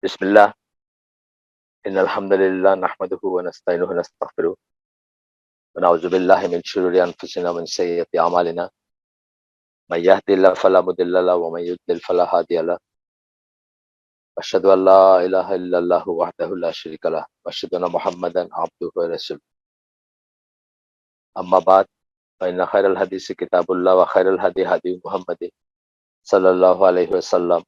بسم الله إن الحمد لله نحمده ونستعينه ونستغفره ونعوذ بالله من شرور أنفسنا ومن سيئات أعمالنا من يهد الله فلا مضل له ومن يضلل فلا هادي له أشهد أن لا إله إلا الله وحده لا شريك له وأشهد أن محمدا عبده ورسوله أما بعد فإن خير الحديث كتاب الله وخير الهدي هدي محمد صلى الله عليه وسلم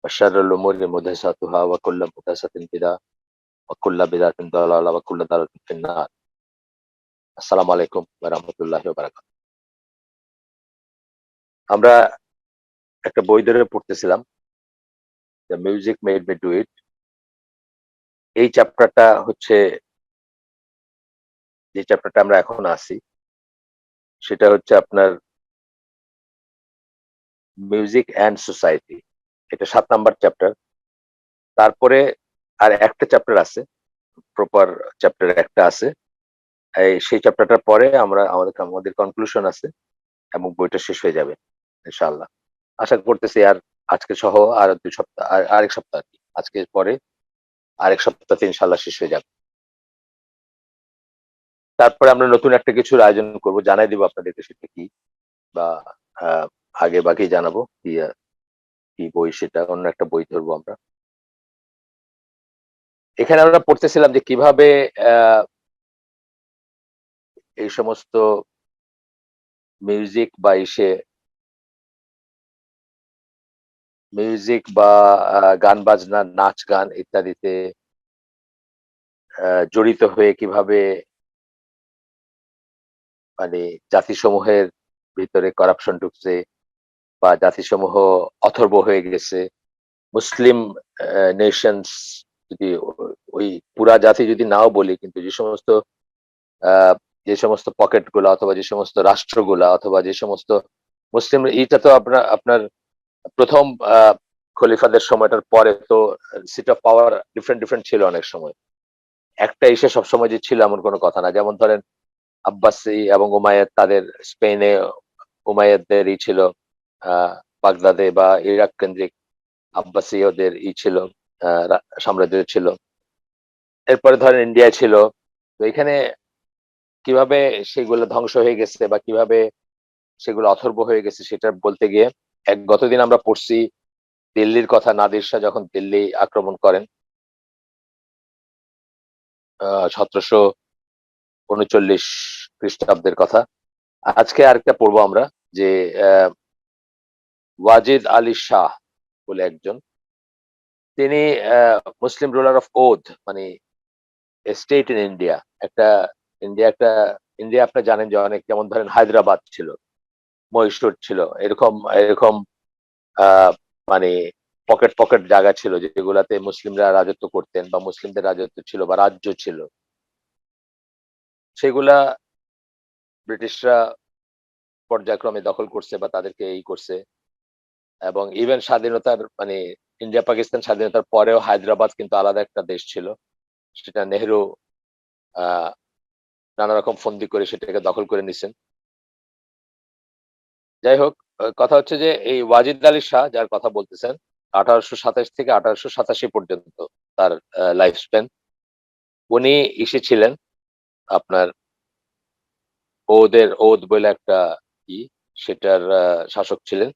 وشر الأمور محدثاتها وكل محدثة بدعة وكل بدعة ضلالة وكل ضلالة في النار السلام عليكم ورحمة الله وبركاته আমরা একটা বই ধরে পড়তেছিলাম the music made me do it. এই চ্যাপ্টারটা হচ্ছে যে চ্যাপ্টারটা আমরা এখন আছি সেটা হচ্ছে আপনার মিউজিক অ্যান্ড সোসাইটি। এটা ৭ নাম্বার চ্যাপ্টার। তারপরে আর একটা চ্যাপ্টার আছে, প্রপার চ্যাপ্টার একটা আছে। সেই চ্যাপ্টারটার পরে আমাদের কনক্লুশন আছে এবং বইটা শেষ হয়ে যাবে ইনশাআল্লাহ। আশা করতেছি আর আজকে সহ আর ২ সপ্তাহ আরেক সপ্তাহ আরকি। আজকের পরে আরেক সপ্তাহতে ইনশাআল্লাহ শেষ হয়ে যাবে। তারপরে আমরা নতুন একটা কিছুর আয়োজন করব, জানাই দিব আপনাদেরকে সেটা কি, বা আগে বাকি জানাবো কি বই, সেটা অন্য একটা বই ধরবো আমরা। এখানে আমরা পড়তেছিলাম যে কিভাবে এই সমস্ত মিউজিক বা মিউজিক বা গান বাজনা, নাচ গান ইত্যাদিতে জড়িত হয়ে কিভাবে মানে জাতিসমূহের ভিতরে করাপশন ঢুকছে বা জাতিসমূহ অথর্ব হয়ে গেছে। মুসলিম নেশনস যদি ওই পুরা জাতি যদি নাও বলি, কিন্তু যে সমস্ত পকেট গুলা অথবা যে সমস্ত রাষ্ট্রগুলা অথবা যে সমস্ত মুসলিম, এইটা তো আপনার প্রথম খলিফাদের সময়টার পরে তো seat of power different different ছিল অনেক সময়। একটা এসে সবসময় যে ছিল এমন কোনো কথা না। যেমন ধরেন আব্বাসী এবং উমাইয়াদ, তাদের স্পেনে উমাইয়াদদের ছিল, বাগদাদে বা ইরাক কেন্দ্রিক আব্বাসীয়দের ছিল, সাম্রাজ্য ছিল। এরপরে ধরেন ইন্ডিয়া ছিল। তো এখানে কিভাবে সেগুলো ধ্বংস হয়ে গেছে বা কিভাবে সেগুলো অথর্ব হয়ে গেছে সেটা বলতে গিয়ে গতদিন আমরা পড়ছি দিল্লির কথা। নাদির শাহ যখন দিল্লি আক্রমণ করেন ১৭৩৯ খ্রিস্টাব্দের কথা। আজকে আরেকটা পড়বো আমরা, যে ওয়াজিদ আলী শাহ বলে একজন, তিনি মুসলিম রুলার অফ ওধ, মানে স্টেট ইন ইন্ডিয়া। একটা ইন্ডিয়া একটা ইন্ডিয়া আপনি জানেন যে অনেক, যেমন ধরেন হায়দ্রাবাদ ছিল, মহীশূর ছিল, এরকম এরকম আহ মানে পকেট পকেট জায়গা ছিল যেগুলাতে মুসলিমরা রাজত্ব করতেন বা মুসলিমদের রাজত্ব ছিল বা রাজ্য ছিল। সেগুলা ব্রিটিশরা পর্যায়ক্রমে দখল করছে বা তাদেরকে এই করছে। এবং ইভেন স্বাধীনতার মানে ইন্ডিয়া পাকিস্তান স্বাধীনতার পরেও হায়দ্রাবাদ কিন্তু আলাদা একটা দেশ ছিল। সেটা নেহেরু আহ নানা রকম ফন্দি করে সেটাকে দখল করে নিছেন। যাই হোক, কথা হচ্ছে যে এই ওয়াজিদ আলী শাহ যার কথা বলতেছেন, ১৮২৭ থেকে ১৮৮৭ পর্যন্ত তার লাইফ স্প্যান। উনি এসেছিলেন আপনার ওধ বলে একটা ই, সেটার শাসক ছিলেন।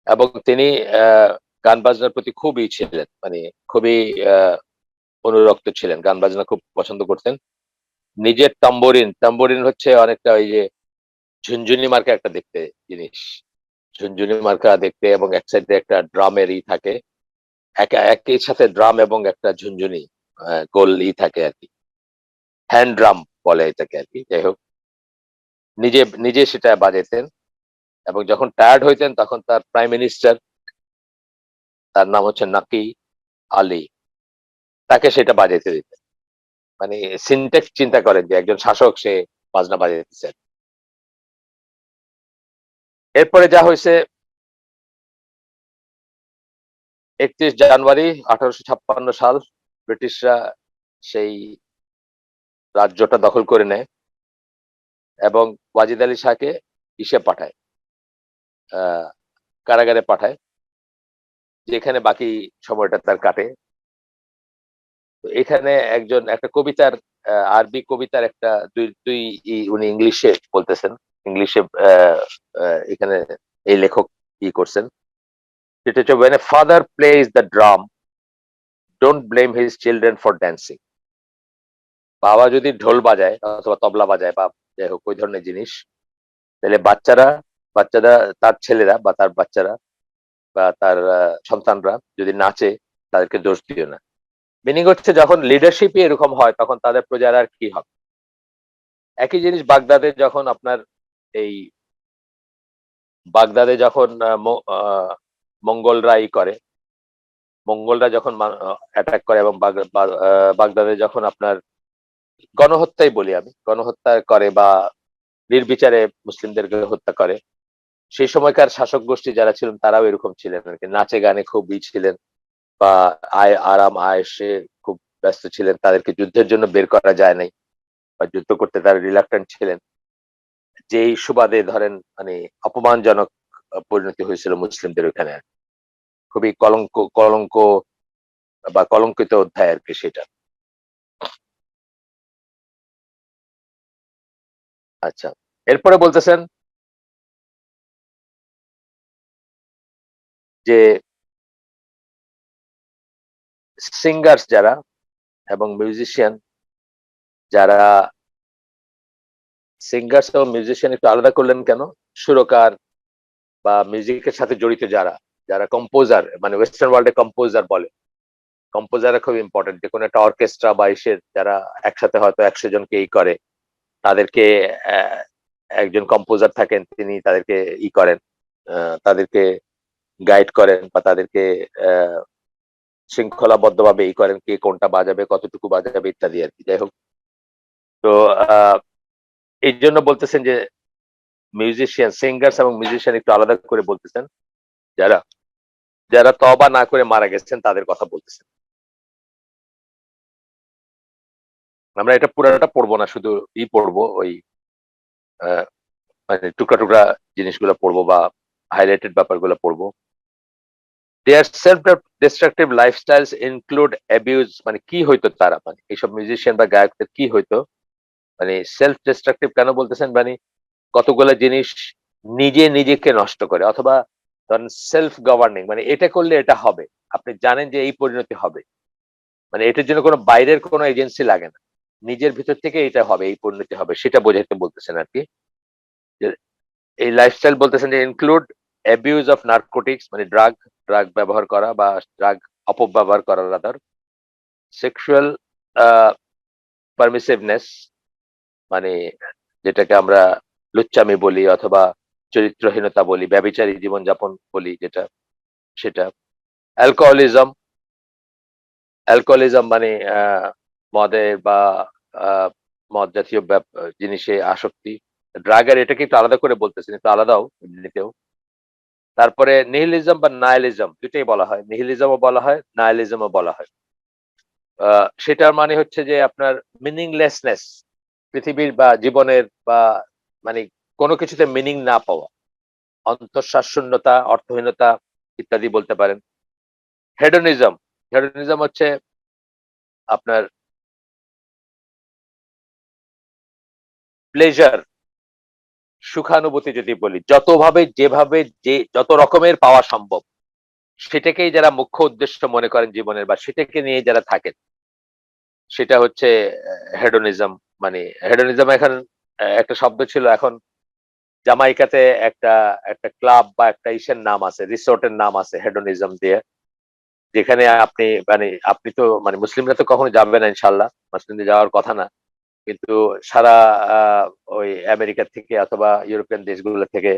এবং তিনি গান বাজনার প্রতি খুবই ছিলেন, মানে খুবই অনুরক্ত ছিলেন, গান বাজনা খুব পছন্দ করতেন। নিজের তাম্বরিন হচ্ছে অনেকটা ওই যে ঝুনঝুনি মার্কা একটা দেখতে জিনিস, ঝুনঝুনি মার্কা দেখতে, এবং এক সাইডে একটা ড্রামের থাকে, একই সাথে ড্রাম এবং একটা ঝুনঝুনি গোল থাকে আর কি, হ্যান্ড ড্রাম বলে এটাকে আর কি। যাই হোক, নিজে নিজে সেটা বাজাতেন। এবং যখন টায়ার্ড হইতেন তখন তার প্রাইম মিনিস্টার, তার নাম হচ্ছে নাকি আলী, তাকে সেটা বাজাইতে দিতেন। মানে সিনটেক্স চিন্তা করেন যে একজন শাসক, সে বাজনা বাজাইতেছেন। এরপরে যা হয়েছে, ৩১ জানুয়ারি ১৮৫৬ সাল ব্রিটিশরা সেই রাজ্যটা দখল করে নেয় এবং ওয়াজিদ আলী শাহকে পাঠায়, কারাগারে পাঠায়। যেখানে বাকি সময়টা তার কাটে। তো এখানে একটা কবিতার আরবি কবিতার একটা ২ উনি ইংলিশে বলতেছেন। ইংলিশে এখানে এই লেখক করছেন। সেটা হচ্ছে "When a father plays the drum, don't blame his children for dancing." বাবা যদি ঢোল বাজায় অথবা তবলা বাজায় বা যাই হোক ওই ধরনের জিনিস, তাহলে বাচ্চারা তার ছেলেরা বা তার বাচ্চারা বা তার সন্তানরা যদি নাচে তাদেরকে দোষ দিও না। মিনিং হচ্ছে যখন লিডারশিপই এরকম হয় তখন তাদের প্রজারা আর কি হবে? একই জিনিস এই বাগদাদে যখন মঙ্গলরা করে, মঙ্গলরা যখন অ্যাটাক করে এবং বাগদাদে যখন আপনার গণহত্যাই বলি আমি, গণহত্যা করে বা নির্বিচারে মুসলিমদেরকে হত্যা করে। সেই সময়কার শাসক গোষ্ঠী যারা ছিলেন তারাও এরকম ছিলেন আরকি। নাচে গানে খুব ছিলেন বা আরাম আয়েশে খুব ব্যস্ত ছিলেন। তাদেরকে যুদ্ধের জন্য বের করা যায় নাই বা যুদ্ধ করতে তারা রিলাক্টেন্ট ছিলেন। যেই সুবাদে ধরেন মানে অপমানজনক পরিণতি হয়েছিল মুসলিমদের ওখানে। খুবই কলঙ্ক বা কলঙ্কিত অধ্যায় আরকি সেটা। আচ্ছা। এরপরে বলতেছেন যে সিঙ্গার্স যারা এবং মিউজিশিয়ান যারা সিঙ্গার্স এবং মিউজিশিয়ান একটু আলাদা করলেন কেন? সুরকার বা মিউজিকের সাথে জড়িত যারা কম্পোজার মানে ওয়েস্টার্ন ওয়ার্লড এ কম্পোজার বলে। কম্পোজাররা খুব ইম্পোর্টেন্ট। যেকোনো একটা অর্কেস্ট্রা বা যারা একসাথে হয়তো ১০০ জনকে করে, তাদেরকে অ্যা একজন কম্পোজার থাকেন তিনি তাদেরকে করেন। তাদেরকে গাইড করেন বা তাদেরকে অ্যা শৃঙ্খলাবদ্ধভাবে করেন কে কোনটা বাজাবে, কতটুকু বাজাবে ইত্যাদি আরকি। যাই হোক। তো আ এইজন্য বলতেছেন যে মিউজিশিয়ান, সিঙ্গার্স এবং মিউজিশিয়ান একটু আলাদা করে বলতেছেন। যারা যারা তওবা না করে মারা গেছেন তাদের কথা বলতেছেন। আমরা এটা পুরাটা পড়ব না। শুধু পড়বো ওই আ মানে টুকরা জিনিসগুলা পড়বো বা হাইলাইটেড ব্যাপারগুলো পড়বো। Their self-destructive lifestyles include abuse মানে কি হইতো তারা মানে এইসব মিউজিশিয়ান বা গায়কদের কি হইতো? মানে সেলফ ডিস্ট্রাকটিভ কেন বলতেছেন? মানে কতগুলা জিনিস নিজেকে নষ্ট করে অথবা ধরেন সেলফ গভর্নিং মানে এটা করলে এটা হবে। আপনি জানেন যে এই পরিণতি হবে। মানে এটার জন্য কোনো বাইরের কোনো এজেন্সি লাগে না। নিজের ভিতর থেকে এটা হবে, এই পরিণতি হবে সেটা বোঝাইতে বলতেছেন আরকি। যে এই লাইফস্টাইল বলতেছেন যে ইনক্লুড অ্যাবিউজ অফ নার্কোটিক্স মানে ড্রাগ ব্যবহার করা বা ড্রাগ অপব্যবহার করা রাদার। সেক্সুয়াল আ পারমিসিভনেস মানে যেটাকে আমরা লুচ্চামি বলি অথবা চরিত্রহীনতা বলি, ব্যভিচারী জীবনযাপন বলি যেটা সেটা। অ্যালকোহলিজম, অ্যালকোহলিজম মানে মদে বা আ মদ জাতীয় জিনিসে আসক্তি। ড্রাগ আর এটাকে একটু আলাদা করে বলতেছেন, একটু আলাদাও এমনিতেও। তারপরে নিহিলিজম বা নাইলিজম ২ টাই বলা হয়। নিহিলিজমও বলা হয়, নাইলিজমও বলা হয়। আ সেটার মানে হচ্ছে যে আপনার মিনিংলেসনেস পৃথিবীর বা জীবনের বা মানে কোন কিছুতে মিনিং না পাওয়া। অন্তঃশ্বাস শূন্যতা, অর্থহীনতা ইত্যাদি বলতে পারেন। হেডোনিজম, হেডোনিজম হচ্ছে আপনার প্লেজার, সুখানুভূতি যদি বলি। যেভাবে যত রকমের পাওয়া সম্ভব সেটাকেই যারা মুখ্য উদ্দেশ্য মনে করেন জীবনের বা সেটাকে নিয়ে যারা থাকেন সেটা হচ্ছে হেডোনিজম মানে হেডোনিজম এখন একটা শব্দ ছিল এখন জামাইকাতে একটা একটা ক্লাব বা একটা নাম আছে, রিসোর্টের নাম আছে হেডোনিজম দিয়ে। যেখানে আপনি তো মানে মুসলিমরা তো কখনো যাবে না ইনশাআল্লাহ। মুসলিমদের যাওয়ার কথা না। কিন্তু সারা আ ওই আমেরিকা থেকে অথবা ইউরোপিয়ান দেশগুলো থেকে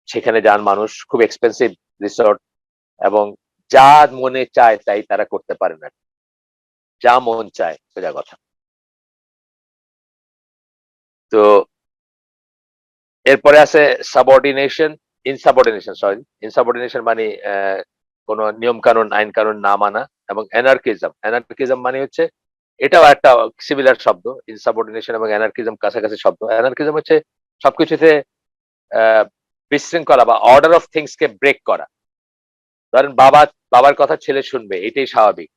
সেখানে যান মানুষ। খুব এক্সপেনসিভ রিসোর্ট এবং যা মনে চায় তাই তারা করতে পারেন আরকি। যা মন চায় সোজা কথা। তো এরপরে আছে সাবঅর্ডিনেশন, ইনসাবঅর্ডিনেশন সরি। ইনসাবঅর্ডিনেশন মানে কোন নিয়ম-কানুন, আইন-কানুন না মানা এবং অ্যানার্কিজম। অ্যানার্কিজম মানে হচ্ছে এটাও একটা সিমিলার শব্দ। ইনসাবঅর্ডিনেশন এবং অ্যানার্কিজম কাছাকাছি শব্দ। অ্যানার্কিজম হচ্ছে সবকিছুতে অ্যা বিশৃঙ্খলা বা অর্ডার অফ থিংস কে ব্রেক করা। ধরেন বাবার কথা ছেলে শুনবে, এটাই স্বাভাবিক।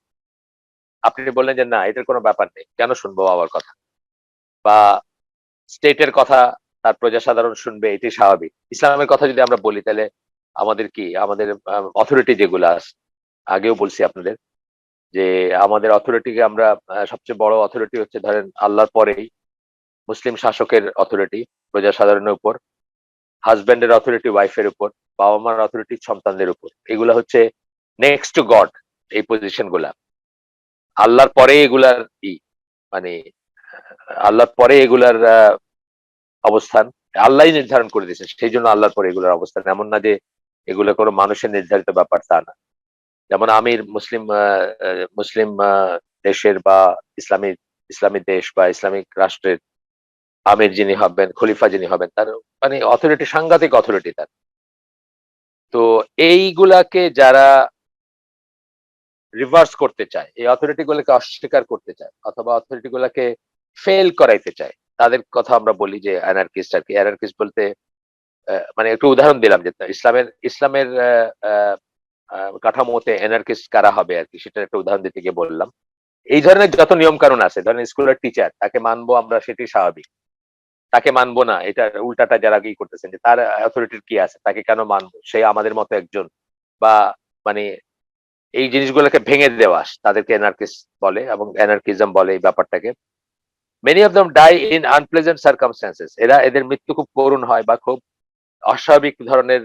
আপনি বললেন যে না এটার কোনো ব্যাপার নেই, কেন শুনবো বাবার কথা? বা স্টেটের কথা তার প্রজা সাধারণ শুনবে, এটাই স্বাভাবিক। ইসলামের কথা যদি আমরা বলি তাহলে আমাদের কি আমাদের অথরিটি যেগুলো আছে, আগেও বলছি আপনাদের যে আমাদের অথরিটিকে আমরা সবচেয়ে বড় অথরিটি হচ্ছে ধরেন আল্লাহর পরেই মুসলিম শাসকের অথরিটি প্রজা সাধারণের উপর, হাজব্যান্ডের অথরিটি ওয়াইফের উপর, বাবা মার অথরিটি সন্তানদের উপর। এগুলা হচ্ছে নেক্সট টু গড, এই পজিশন গুলা আল্লাহর পরে এগুলার ই মানে আল্লাহর পরে এগুলার অবস্থান আল্লাহই নির্ধারণ করে দিয়েছেন, সেই জন্য আল্লাহর পরে এগুলোর অবস্থান। এমন না যে এগুলো কোনো মানুষের নির্ধারিত ব্যাপার, তা না। যেমন আমির মুসলিম দেশের বা ইসলামী ইসলামী দেশ বা ইসলামিক রাষ্ট্রের আমির যিনি হবেন, খলিফা যিনি হবেন, তার মানে অথরিটি, সাংঘাতিক অথরিটি তার। তো এইগুলাকে যারা রিভার্স করতে চায়, এই অথরিটি গুলোকে অস্বীকার করতে চায় অথবা অথরিটি গুলাকে ফেল করাইতে চায়, তাদের কথা আমরা বলি যে অ্যানার্কিস্ট আর কি। অ্যানার্কিস্ট বলতে মানে একটু উদাহরণ দিলাম যে ইসলামের কাঠামোতে অ্যানার্কিস্ট কারা হবে আর কি, সেটার একটা উদাহরণ দিতে গিয়ে বললাম। এই ধরনের যত নিয়ম কানুন আছে, ধরেন স্কুলের টিচার, তাকে মানবো আমরা সেটি স্বাভাবিক, তাকে মানবো না এটা উল্টাটা যারা কি করতেছেন যে তার অথরিটির কি আছে, তাকে কেন মানবো, সে আমাদের মতো একজন। বা মানে এই জিনিসগুলোকে ভেঙে দেওয়া, তাদেরকে অ্যানার্কিস্ট বলে এবং অ্যানার্কিজম বলে এই ব্যাপারটাকে। Many of them die in unpleasant circumstances, এদের মৃত্যু খুব করুণ হয় বা খুব অস্বাভাবিক ধরনের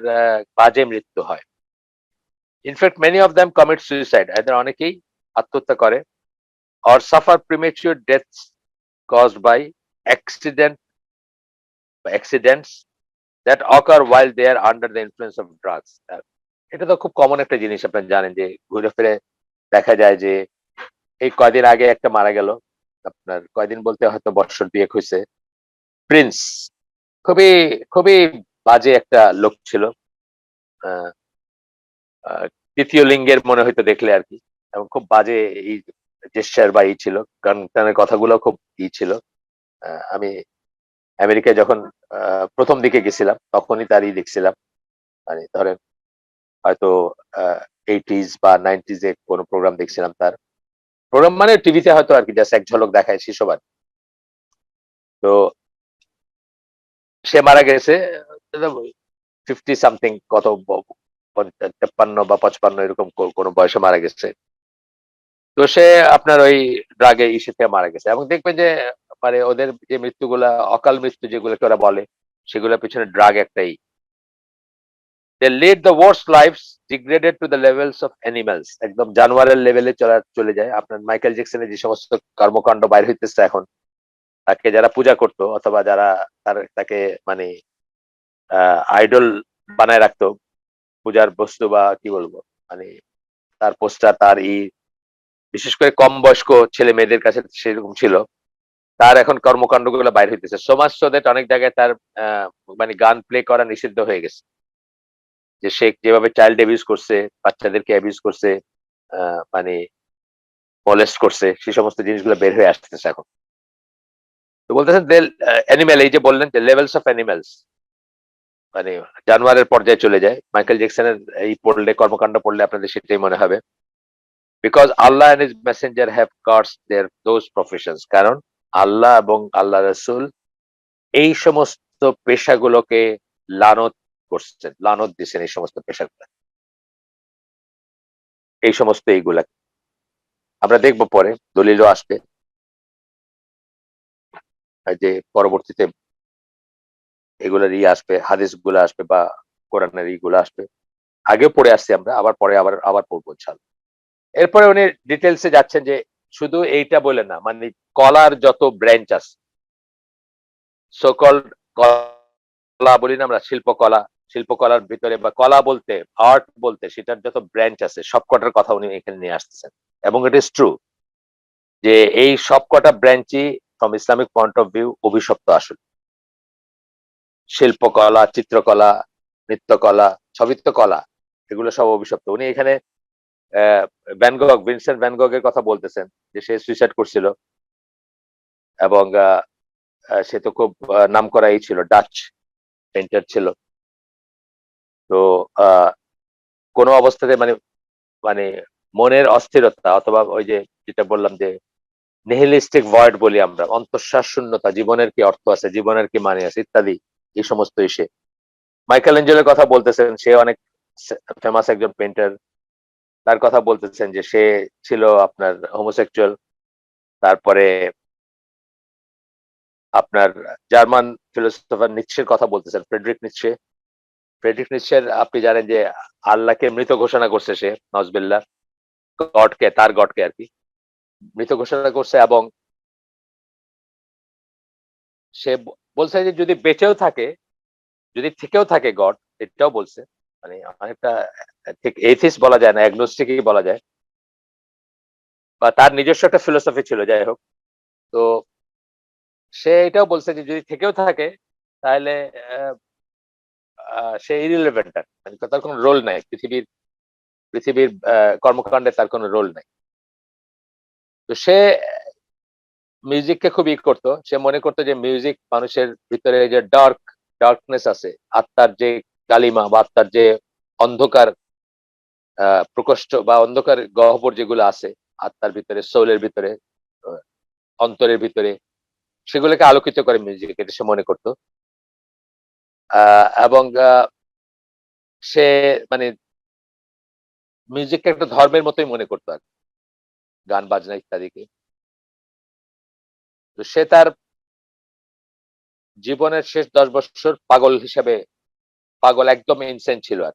বাজে মৃত্যু হয়। In fact many of them commit suicide, এদের অনেকেই আত্মহত্যা করে। or suffer premature deaths caused by accidents that occur while they are under the influence of drugs. এটা তো খুব কমন একটা জিনিস, আপনারা জানেন যে ঘুরে ফিরে দেখা যায় যে এই কয়দিন আগে একটা মারা গেল, আপনার কয়দিন বলতে হয়তো বৎসর দুয়েক হয়েছে, প্রিন্স। খুবই খুবই বাজে একটা লোক ছিল, আহ, আহ, তৃতীয় লিঙ্গের মনে হইতো দেখলে আর কি, এবং খুব বাজে এই জেস্টার বা ই ছিল, গান টানের কথাগুলো খুব ই ছিল। আমি আমেরিকায় যখন প্রথম দিকে গেছিলাম তখনই তারই দেখছিলাম, মানে ধরেন হয়তো 80s বা 90s এ কোনো প্রোগ্রাম দেখছিলাম তার। প্রোগ্রাম মানে টিভিতে হয়তো আর কি জাস্ট এক ঝলক দেখায় শিশোবার। তো সে মারা গেছে 50 সামথিং, কত 53 বা 55 এরকম কোনো বয়সে মারা গেছে। তো সে আপনার ওই ড্রাগে ইসেতে মারা গেছে। এবং দেখবেন যে মানে ওদের যে মৃত্যুগুলা অকাল মৃত্যু যেগুলোকে ওরা বলে, সেগুলোর পিছনে ড্রাগ একটাই। They lead the worst lives, degraded to the levels of animals, একদম জানোয়ারের লেভেলে চলে যায়। আপনার মাইকেল জ্যাকসনের যে সমস্ত কর্মকাণ্ড বাইর হইতেছে এখন, তাকে যারা পূজা করতো অথবা যারা তাকে মানে আইডল বানায় রাখতো, পূজার বস্তু বা কি বলবো, মানে তার পোস্টার, তার বিশেষ করে কম বয়স্ক ছেলে মেয়েদের কাছে সেরকম ছিল। তার এখন কর্মকাণ্ড গুলো বাইর হইতেছে, সো মাচ সো দ্যাট অনেক জায়গায় তার মানে গান প্লে করা নিষিদ্ধ হয়ে গেছে। যে সে যেভাবে চাইল্ড অ্যাবিউজ করছে, বাচ্চাদেরকে অ্যাবিউজ করছে, মানে মলেস্ট করছে, সেই সমস্ত জিনিসগুলো বের হয়ে আসতেছে এখন। তো বলতেছেন অ্যানিমেল, এই যে বললেন যে লেভেলস অফ অ্যানিমেলস, মানে জানোয়ারের পর্যায়ে চলে যায়। মাইকেল জ্যাকসনের এই পড়লে, কর্মকাণ্ড পড়লে আপনাদের সেটাই মনে হবে। Because Allah and his messenger have cursed their those professions, কারণ আল্লাহ এবং আল্লাহ রাসূল এই সমস্ত পেশাগুলোকে লানত করছেন, লানত দিচ্ছেন এই সমস্ত পেশাগুলো, এই সমস্ত এইগুলা আমরা দেখবো পরে, দলিলও আসবে যে পরবর্তীতে এগুলোর আসবে, হাদিস গুলো আসবে বা কোরআনের গুলো আসবে। আগেও পড়ে আসছি আমরা, আবার পরে আবার পড়বো ইনশাআল্লাহ। এরপরে উনি ডিটেলসে যাচ্ছেন যে শুধু এইটা বলে না, মানে কলার যত ব্রাঞ্চ আছে, সকল কলা বলি না আমরা, শিল্পকলা, শিল্পকলার ভিতরে বা কলা বলতে, আর্ট বলতে, সেটার যত ব্রাঞ্চ আছে সবকটার কথা উনি এখানে নিয়ে আসতেছেন। এবং ইট ইজ ট্রু যে এই সবকটা ব্রাঞ্চই from Islamic point of view অভিশপ্ত আসলে। শিল্পকলা, চিত্রকলা, নৃত্যকলা, সবই তো কলা, এগুলো সব অভিশপ্ত। উনি এখানে ভিনসেন্ট ভ্যান গগের কথা বলতেছেন যে সে সুইসাইড করছিল, এবং সে তো খুব নামকরা ছিল, ডাচ পেইন্টার ছিল। তো কোনো অবস্থাতে মানে মানে মনের অস্থিরতা অথবা ওই যে যেটা বললাম যে নিহিলিস্টিক ভয়েড বলি আমরা, অন্তঃশ্বাস শূন্যতা, জীবনের কি অর্থ আছে, জীবনের কি মানে আছে ইত্যাদি, এই সমস্ত ইসে মাইকেল এঞ্জেলের কথা বলতেছেন, সে অনেক ফেমাস একজন পেইন্টার। তার কথা বলতেছেন যে সে ছিল আপনার হোমোসেক্সুয়াল। তারপরে আপনার জার্মান ফিলোসোফার নিৎসের কথা বলতেছেন, ফ্রেডরিক নিৎসে। ফ্রেডরিক নিৎসের আপনি জানেন যে আল্লাহকে মৃত ঘোষণা করছে সে, নজবিল্লাহ, গডকে, তার গডকে আর কি মৃত ঘোষণা করছে। এবং সে বলছে যে যদি বেঁচেও থাকে, যদি থেকেও থাকে গড, এটাও বলছে। মানে অনেকটা ঠিক এথিস্ট বলা যায় না, অ্যাগনোস্টিকই বলা যায়, বা তার নিজস্ব একটা ফিলোসফি ছিল, যাই হোক। তো সে এটাও বলছে যে যদি থেকেও থাকে তাহলে আহ, সে ইরিলেভেন্ট, মানে তার কোনো রোল নাই পৃথিবীর, পৃথিবীর কর্মকাণ্ডে তার কোনো রোল নাই। তো সে মিউজিককে খুব ই করতো, সে মনে করতো যে মিউজিক মানুষের ভিতরে যে ডার্কনেস আছে, আত্মার যে কালিমা বা আত্মার যে অন্ধকার প্রকোষ্ঠ বা অন্ধকার গহ্বর যেগুলো আছে আত্মার ভিতরে, সোলের ভিতরে, আহ, অন্তরের ভিতরে, সেগুলোকে আলোকিত করে মিউজিক, এটা সে মনে করতো। এবং সে মানে মিউজিককে একটা ধর্মের মতোই মনে করতো আর কি, গান বাজনা ইত্যাদিকে। তো সে তার জীবনের শেষ 10 বছর পাগল হিসেবে, পাগল একদম ইনসেন ছিল আর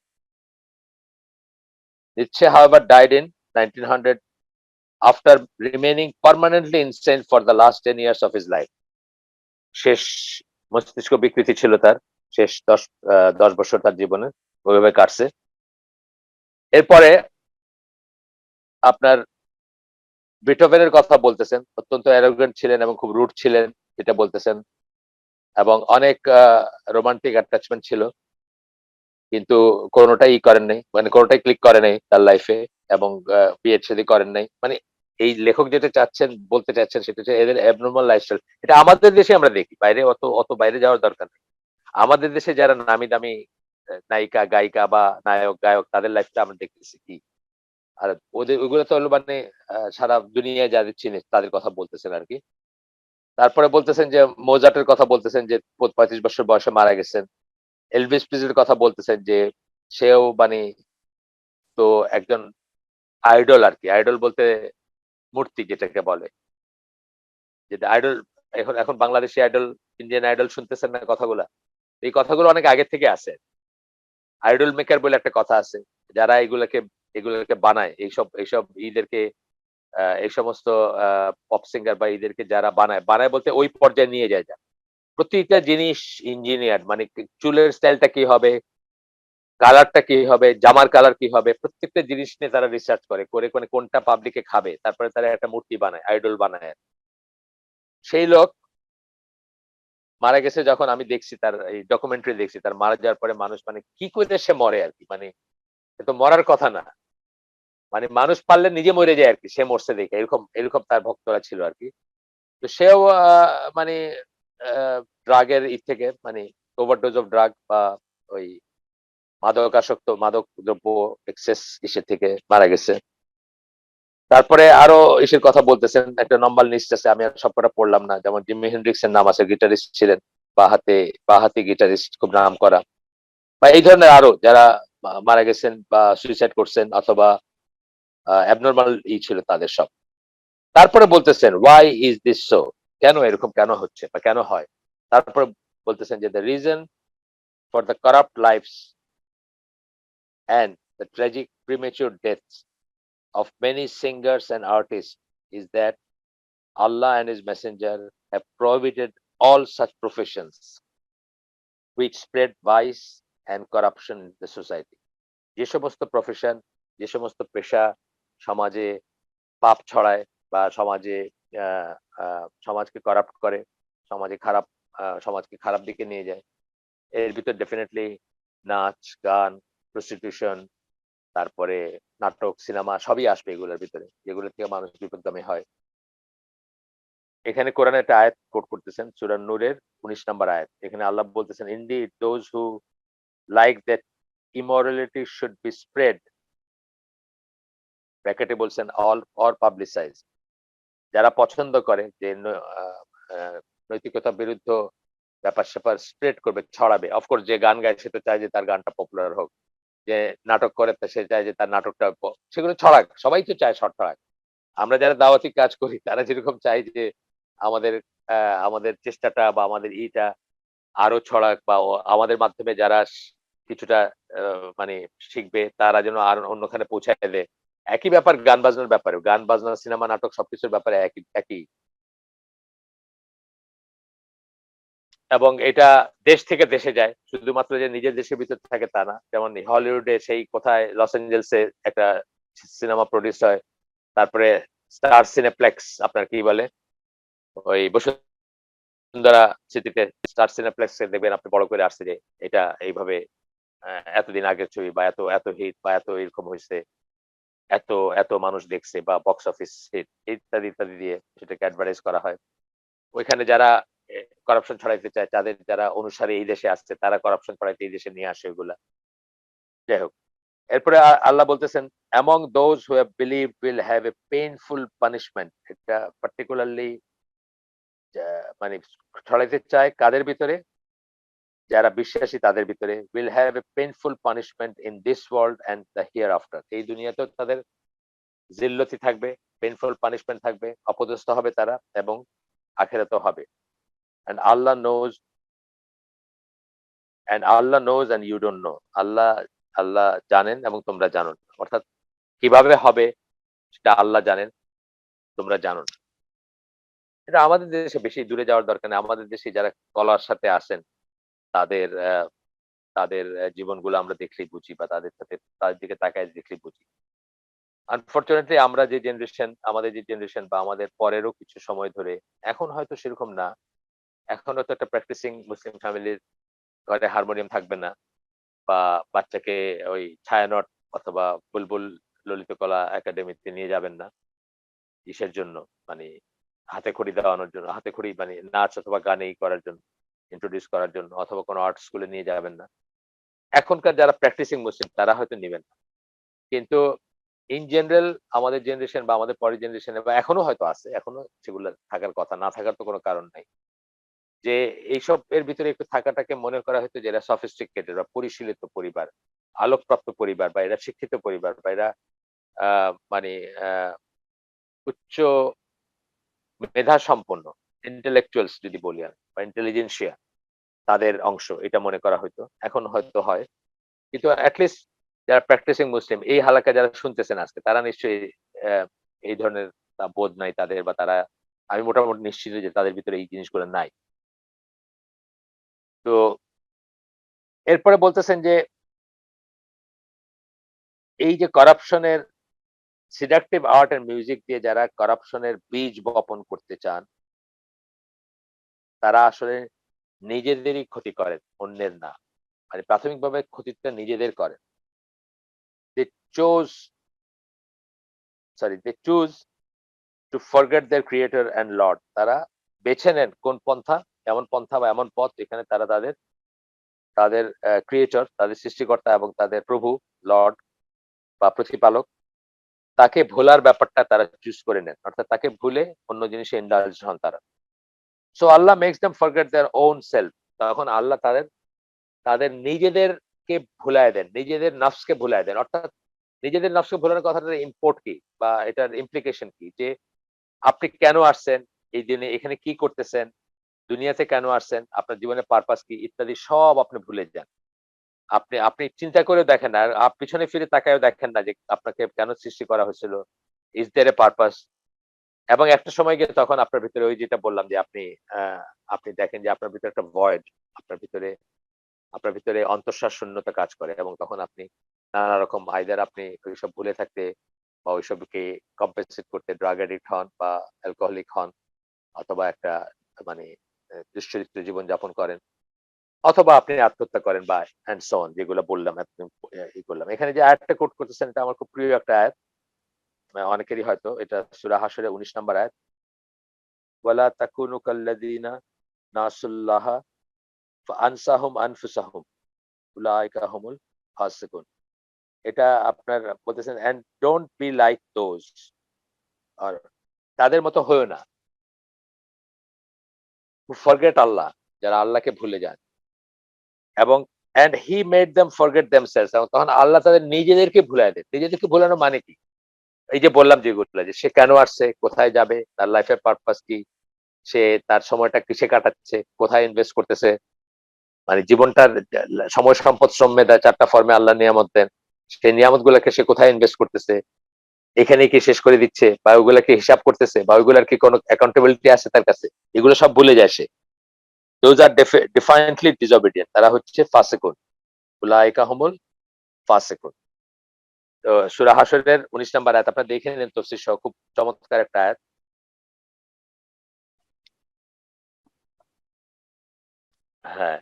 নিচ্ছে। however died in 1900 after remaining permanently insane for the last 10 years of his life. শেষ মস্তিষ্ক বিকৃতি ছিল তার, শেষ 10 বছর তার জীবনে ওইভাবে কাটছে। এরপরে আপনার বিটোভেনের কথা বলতেছেন, অত্যন্ত অ্যারোগেন্ট ছিলেন এবং খুব রুড ছিলেন, এটা বলতেছেন। এবং অনেক রোমান্টিক অ্যাটাচমেন্ট ছিল, কিন্তু কোনোটাই করেন নাই, মানে কোনোটাই ক্লিক করে নাই তার লাইফে। এবং বিয়ে শাদী করেন নাই। মানে এই লেখক যেটা চাচ্ছেন, বলতে চাচ্ছেন, সেটা হচ্ছে এদের অ্যাবনর্মাল লাইফস্টাইল। এটা আমাদের দেশে আমরা দেখি, বাইরে অত অত বাইরে যাওয়ার দরকার নেই। আমাদের দেশে যারা নামি দামি নায়িকা গায়িকা বা নায়ক গায়ক, তাদের লাইফটা আমরা দেখতেছি কি। আর ওদের ওইগুলো তো হলো মানে সারা দুনিয়ায় যাদের চিনে তাদের কথা বলতেছেন আর কি। তারপরে বলতেছেন যে মোজার্টের কথা বলতেছেন যে 35 বছর বয়সে মারা গেছেন। এলভিস প্রিসলির কথা বলতেছেন যে সেও মানে তো একজন আইডল আর কি। আইডল বলতে মূর্তি যেটাকে বলে, যেটা আইডল। এখন এখন বাংলাদেশি আইডল, ইন্ডিয়ান আইডল শুনতেছেন না কথাগুলা, এই কথাগুলো অনেক আগে থেকে আছে। আইডল মেকার বলে একটা কথা আছে, যারা এগুলাকে এগুলাকে বানায়, এইসব এইসব ঈদেরকে এই সমস্ত পপ সিঙ্গার বা ঈদেরকে যারা বানায়, বানায় বলতে ওই পর্যায়ে নিয়ে যায়, যা প্রতিটা জিনিস ইঞ্জিনিয়ার, মানে চুলের স্টাইলটা কি হবে, কালারটা কি হবে, জামার কালার কি হবে, প্রত্যেকটা জিনিস নিয়ে তারা রিসার্চ করে করে মানে কোনটা পাবলিকে খাবে, তারপরে তারা একটা মূর্তি বানায়, আইডল বানায়। সেই লোক মারা গেছে যখন আমি দেখছি, তার এই ডকুমেন্টারি দেখছি, তার মারা যাওয়ার পরে মানুষ মানে কি করে সে মরে আর কি, মানে সে তো মরার কথা না, মানে মানুষ পারলে নিজে মরে যায় আর কি, সে মরছে দেখে, এরকম এরকম তার ভক্তরা ছিল আর কি। তো সেও মানে ড্রাগের ই থেকে, মানে ওভারডোজ অফ ড্রাগ বা ওই মাদকাসক্ত, মাদক দ্রব্য এক্সেস ইসের থেকে মারা গেছে। তারপরে আরো ইসের কথা বলতেছেন, একটা লম্বা লিস্ট আছে, আমি আর সবকটা পড়লাম না। যেমন জিমি হেন্ড্রিক্স এর নাম আছে, গিটারিস্ট ছিলেন, বাহাতে বাহাতি গিটারিস্ট, খুব নাম করা। বা এই ধরনের আরো যারা মারা গেছেন বা সুইসাইড করছেন অথবা অ্যাবনর্মাল ই ছিল তাদের সব। তারপরে বলতেছেন ওয়াই ইজ দিস সো, কেন এরকম কেন হচ্ছে বা কেন হয়। তারপরে বলতেছেন যে the reason for the corrupt lives and the tragic premature deaths of many singers and artists is that Allah and His Messenger have prohibited all such professions which spread vice and corruption in the society. যে সমস্ত profession, যে সমস্ত পেশা সমাজে পাপ ছড়ায় বা সমাজে সমাজকে করাপ্ট করে, সমাজে খারাপ, সমাজকে খারাপ দিকে নিয়ে যায়, এর ভিতর ডেফিনেটলি নাচ, গান, প্রস্টিটিউশন, তারপরে নাটক, সিনেমা সবই আসবে এগুলোর ভিতরে, যেগুলো থেকে মানুষ বিপদগামী হয়। এখানে কোরআনে একটা আয়াত কোট করতেছেন, সূরা নূরের 19 নম্বর আয়াত। এখানে আল্লাহ বলতেছেন, indeed those who like that immorality should be spread ব্র্যাকেটে বলছেন অল অর পাবলিসাইজ। যারা পছন্দ করে যে নৈতিকতা বিরুদ্ধ ব্যাপার-স্যাপার স্প্রেড করবে, ছড়াবে। অফকোর্স যে গান গায় সে তো চায় যে তার গানটা পপুলার হোক। যে নাটক করে তো সে চায় যে তার নাটকটা সেগুলো ছড়াক। সবাই তো চায় ছড়াক। আমরা যারা দাওয়াতি কাজ করি তারা যেরকম চাই যে আমাদের আ আমাদের চেষ্টাটা বা আমাদের আরো ছড়াক বা আমাদের মাধ্যমে যারা কিছুটা আ মানে শিখবে তারা যেন আর অন্যখানে পৌঁছায় দেয়। একই ব্যাপার গান বাজনার ব্যাপারেও। গান বাজনা, সিনেমা, নাটক সবকিছুর ব্যাপারে একই। এবং এটা দেশ থেকে দেশে যায়। শুধুমাত্র যে নিজের দেশের ভিতর থাকে তা না। যেমন হলিউডে সেই কোথায় লস এঞ্জেলসে একটা সিনেমা প্রডিউস হয়। তারপরে স্টার সিনেপ্লেক্স আপনার কি বলে? ওই বসুন্ধরা সিটিতে স্টার সিনেপ্লেক্সে দেখবেন আপনি বড় করে আসছে যে এটা এইভাবে আ এতদিন আগের ছবি বা এত হিট বা এত এরকম হইছে। এত, এত মানুষ দেখছে বা বক্স অফিস হিট ইত্যাদি দিয়ে সেটাকে অ্যাডভার্টাইজ করা হয়। ওইখানে যারা এ করাপশন ছড়াইতে চায়, তাদের যারা অনুসারী এই দেশে আসছে, তারা করাপশন ছড়াইতে এই দেশে নিয়ে আসে ওগুলা। যাই হোক। এরপরে আল্লাহ বলতেছেন, "Among those who have believed will have a painful punishment." এটা পার্টিকুলারলি মানে ছড়াইতে চায় কাদের ভিতরে? যারা বিশ্বাসী তাদের ভিতরে। "Will have a painful punishment in this world and the hereafter." এই দুনিয়াতেও তাদের জিল্লতি থাকবে, পেইনফুল পানিশমেন্ট থাকবে, অপদস্থ হবে তারা এবং আখিরাতেও হবে। And Allah knows and you don't know. আল্লাহ জানেন এবং তোমরা জানো না। অর্থাৎ কিভাবে হবে সেটা আল্লাহ জানেন, তোমরা জানো না। এটা আমাদের দেশে বেশি দূরে যাওয়ার দরকার নেই। আমাদের দেশে যারা কলার সাথে আছেন তাদের তাদের জীবনগুলো আমরা দেখলেই বুঝি বা তাদের দিকে তাকায় দেখলেই বুঝি। আনফরচুনেটলি আমরা যে জেনারেশন আমাদের যে জেনারেশন বা আমাদের পরেরও কিছু সময় ধরে এখন হয়তো সেরকম না। এখন হয়তো একটা প্র্যাকটিসিং মুসলিম ফ্যামিলির ঘরে হারমোনিয়াম থাকবে না। বা বাচ্চাকে ওই ছায়ানট অথবা বুলবুল ললিতকলা একাডেমিতে নিয়ে যাবেন না। ইসের জন্য মানে হাতেখড়ি দেওয়ানোর জন্য, হাতেখড়ি মানে নাচ অথবা গানে করার জন্য, ইন্ট্রোডিউস করার জন্য অথবা কোনো আর্ট স্কুলে নিয়ে যাবেন না। এখনকার যারা প্র্যাকটিসিং মুসলিম তারা হয়তো নিবেন না। কিন্তু ইন জেনারেল আমাদের জেনারেশন বা আমাদের পরের জেনারেশন বা এখনো হয়তো আছে। এখনো সেগুলো থাকার কথা। না থাকার তো কোনো কারণ নাই। যে এইসব এর ভিতরে একটু থাকাটাকে মনে করা হয়তো যে এরা সফিস্টিকেটেড বা পরিশীলিত পরিবার, আলোকপ্রাপ্ত পরিবার বা এরা শিক্ষিত পরিবার বা এরা আ মানে আ উচ্চ মেধা সম্পন্ন intellectuals যদি বলি আমি বা intelligentsia তাদের অংশ এটা মনে করা হইতো। এখন হয়তো হয়। কিন্তু এট লিস্ট যারা প্র্যাকটিসিং মুসলিম এই হালাকা যারা শুনতেছেন আজকে তারা নিশ্চয়ই অ্যা এই ধরনের বোধ নাই তাদের বা তারা আমি মোটামুটি নিশ্চিত যে তাদের ভিতরে এই জিনিসগুলো নাই। তো এরপরে বলতেছেন যে এই যে করাপশন এর সিডাকটিভ আর্ট অ্যান্ড মিউজিক দিয়ে যারা করাপশন এর বীজ বপন করতে চান, তারা আসলে নিজেদেরই ক্ষতি করেন, অন্যের না। মানে প্রাথমিকভাবে ক্ষতিটা নিজেদের করেন। They chose they choose to forget their creator and lord. তারা বেছে নেন কোন পন্থা, এমন পন্থা বা এমন পথ যেখানে তারা তাদের তাদের ক্রিয়েটর, তাদের সৃষ্টিকর্তা এবং তাদের প্রভু, লর্ড বা প্রতিপালক তাকে ভোলার ব্যাপারটা তারা চুজ করে নেন। অর্থাৎ তাকে ভুলে অন্য জিনিসে ইন্ডালজ হন তারা। So Allah makes them forget their own self. তখন আল্লাহ তাদের তাদের নিজেদেরকে ভুলায় দেন। নিজেদের নফসকে ভুলায় দেন। অর্থাৎ নিজেদের নফসকে ভুলানোর কথাটার ইম্পোর্ট কি? বা এটার ইমপ্লিকেশন কি? যে আপনি কেন আসছেন? এই দিনে এখানে কি করতেছেন? দুনিয়াতে কেন আসছেন? আপনার জীবনের পারপাস কি? ইত্যাদি সব আপনি ভুলে যান। আপনি আপনি চিন্তা করেও দেখেন না। আর পিছনে ফিরে তাকায়েও দেখেন না যে আপনাকে কেন সৃষ্টি করা হয়েছিল? ইস দেয়ার এ পারপাস? এবং একটা সময় গিয়ে তখন আপনার ভিতরে ওই যেটা বললাম যে আ আপনি দেখেন যে আপনার ভিতরে একটা ভয়েড আপনার ভিতরে আপনার ভিতরে অন্তঃশ্বাস শূন্যতা কাজ করে এবং তখন আপনি নানা রকম আইদার আপনি ওইসব ভুলে থাকতে বা ওইসবকে কম্পেনসেট করতে ড্রাগ অ্যাডিক্ট হন বা অ্যালকোহলিক হন অথবা একটা মানে দুশ্চরিত্র জীবন যাপন করেন অথবা আপনি আত্মহত্যা করেন বা অ্যান্ড সো অন যেগুলো বললাম এতদিন করলাম। এখানে যে আয়াতটা কোট করতেছেন এটা আমার খুব প্রিয় একটা আয়াত। অনেকেরই হয়তো এটা সূরা হাসরের ১৯ নম্বর আয়াত। ওয়ালা তাকুনু কাল্লাযিনা নাসুল্লাহা ফাআনসাহুম আনফুসাহুম উলাইকা হুমুল ফাসিকুন। এটা আপনার বলতেছেন and don't be like those আর তাদের মতো হইও না। who forget আল্লাহ, যারা আল্লাহকে ভুলে যান। এবং and he made them forget themselves এবং তখন আল্লাহ তাদের নিজেদেরকে ভুলায় দেন। নিজেদেরকে ভুলানো মানে কি? এই যে বললাম যেগুলা যে সে কেন আসছে, কোথায় যাবে, তার লাইফের পারপাস কি, সে তার সময়টা কিসে কাটাচ্ছে, কোথায় ইনভেস্ট করতেছে। মানে জীবনটার সময় সম্পদ শ্রম মেধা ৪ টা ফর্মে আল্লাহ নিয়ামত দেন। সেই নিয়ামত গুলাকে সে কোথায় ইনভেস্ট করতেছে, এখানেই কি শেষ করে দিচ্ছে বা ওইগুলা কি হিসাব করতেছে বা ওইগুলার কি কোনো অ্যাকাউন্টেবিলিটি আছে তার কাছে? এগুলো সব ভুলে যায় সে। Those are defiantly disobedient. তারা হচ্ছে ফাসিকুন। উলাইকা হুমুল ফাসিকুন। তো সূরা হাশরের ১৯ নাম্বার আয়াত আপনারা দেখে নিন তাফসীর সহ, খুব চমৎকার একটা আয়াত। হ্যাঁ,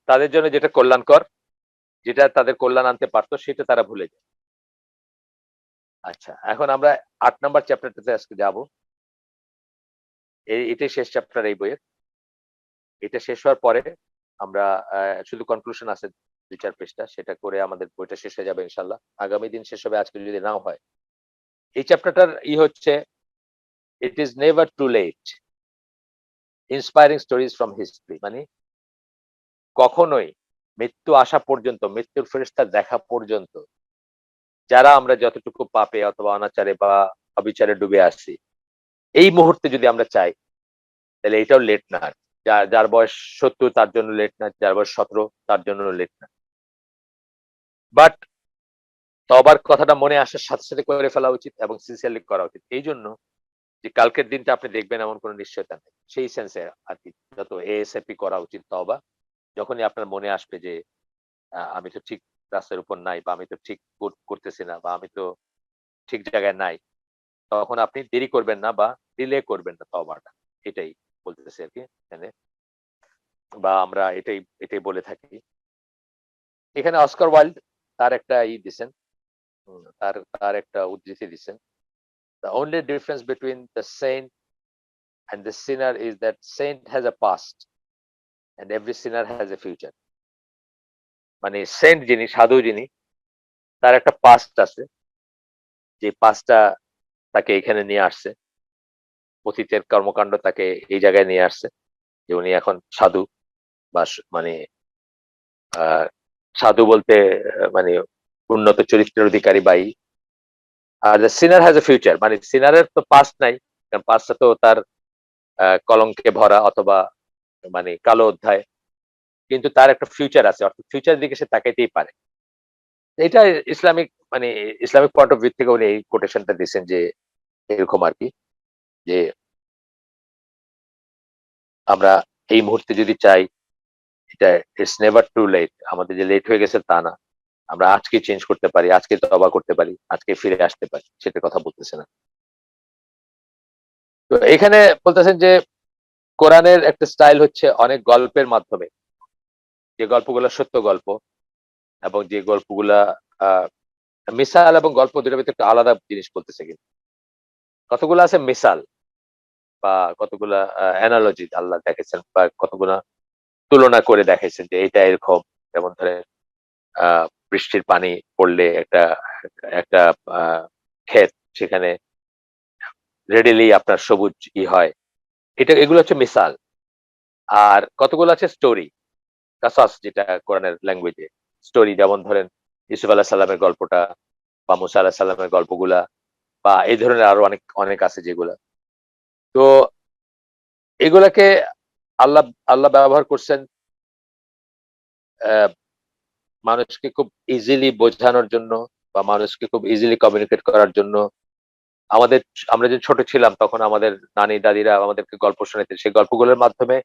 তাদের জন্য যেটা কল্যাণকর, যেটা তাদের কল্যাণ আনতে পারত সেটা তারা ভুলে যায়। আচ্ছা, এখন আমরা ৮ নাম্বার চ্যাপ্টারটাতে আজকে যাব। এটাই শেষ চ্যাপ্টার এই বইয়ের। এটা শেষ হওয়ার পরে আমরা শুধু কনক্লুশন আছে ২-৪ পৃষ্ঠা। সেটা করে আমাদের বইটা শেষ হয়ে যাবে ইনশাআল্লাহ। আগামী দিন শেষ হবে, আজকে যদি নাও হয়। এই চ্যাপ্টারটার হচ্ছে "It is never too late. Inspiring stories from history" মানে কখনোই মৃত্যু আসা পর্যন্ত, মৃত্যুর ফেরেশতা দেখা পর্যন্ত যারা আমরা যতটুকু পাপে অথবা অনাচারে বা অবিচারে ডুবে আছি, এই মুহূর্তে যদি আমরা চাই তাহলে এটাও লেট না। যার বয়স ৭০ তার জন্য লেট না, যার বয়স ১৭ তার জন্য লেট না। বাট তওবার কথাটা মনে আসার সাথে, সাথে করে ফেলা উচিত এবং সিনসিয়ারলি করা উচিত। এইজন্য যে কালকের দিনটা আপনি দেখবেন এমন কোন নিশ্চয়তা নেই। সেই সেন্সে আরকি যত ASAP করা উচিত তওবা। যখনই আপনার মনে আসবে যে আমি তো ঠিক রাস্তার উপর নাই বা আমি তো ঠিক করতেছি না বা আমি তো ঠিক জায়গায় নাই। তখন আপনি দেরি করবেন না বা ডিলে করবেন না তওবাটা। এটাই বলতেছি আরকি এখানে। বা আমরা এটাই বলে থাকি। এখানে অস্কার ওয়াইল্ড তার একটা দিছেন। তার একটা উদ্ধৃতি দিছেন। "The only difference between the saint and the sinner is that saint has a past and every sinner has a future." মানে সেন্ট যিনি, সাধু যিনি, তার একটা পাস্ট আছে। যে পাস্টটা তাকে এখানে নিয়ে আসছে। অতীতের কর্মকাণ্ড তাকে এই জায়গায় নিয়ে আসছে। যে উনি এখন সাধু বা মানে আ সাধু বলতে মানে উন্নত চরিত্রের অধিকারী বা আর the sinner has a future মানে সিনারের তো পাস্ট নাই। কারণ পাস্টটা তো তার কলঙ্কে ভরা অথবা মানে কালো অধ্যায়। কিন্তু তার একটা ফিউচার আছে। অর্থাৎ ফিউচারের দিকে সে তাকাইতেই পারে। এটা ইসলামিক মানে ইসলামিক পয়েন্ট অফ ভিউ থেকে উনি এই কোটেশনটা দিছেন যে এরকম আরকি। যে আমরা এই মুহূর্তে যদি চাই এটা ইটস নেভার টু লেট। আমাদের যে লেট হয়ে গেছে তা না। আমরা আজকেই চেঞ্জ করতে পারি, আজকে তওবা করতে পারি, আজকে ফিরে আসতে পারি। সেটার কথা বলতেছে না। তো এখানে বলতেছেন যে কোরআনের একটা স্টাইল হচ্ছে অনেক গল্পের মাধ্যমে, যে গল্পগুলো সত্য গল্প এবং যে গল্পগুলা আ মিসাল এবং গল্প ২ টার ভিতরে একটু আলাদা জিনিস বলতেছে কিন্তু। কতগুলো আছে মিসাল বা কতগুলা অ্যানালজি আল্লাহ দেখাইছেন বা কতগুলা তুলনা করে দেখাইছেন যে এটা এরকম। যেমন ধরেন আ বৃষ্টির পানি পড়লে একটা একটা আ ক্ষেত সেখানে রেডিলি আপনার সবুজ হয়। এগুলো হচ্ছে মিসাল। আর কতগুলো আছে স্টোরি, কাসাস যেটা কোরআনের ল্যাঙ্গুয়েজে। স্টোরি যেমন ধরেন ইউসুফ আলাইহিস সালামের গল্পটা বা মুসা আলাইহিস সালামের গল্পগুলা বা এই ধরনের আরো অনেক, অনেক আছে যেগুলা। তো এগুলাকে আল্লাহ আল্লাহ ব্যবহার করছেন অ্যা মানুষকে খুব ইজিলি বোঝানোর জন্য বা মানুষকে খুব ইজিলি কমিউনিকেট করার জন্য। আমাদের আমরা যে ছোট ছিলাম তখন আমাদের নানি-দাদিরা আমাদেরকে গল্প শোনাইতেন। সেই গল্পগুলোর মাধ্যমে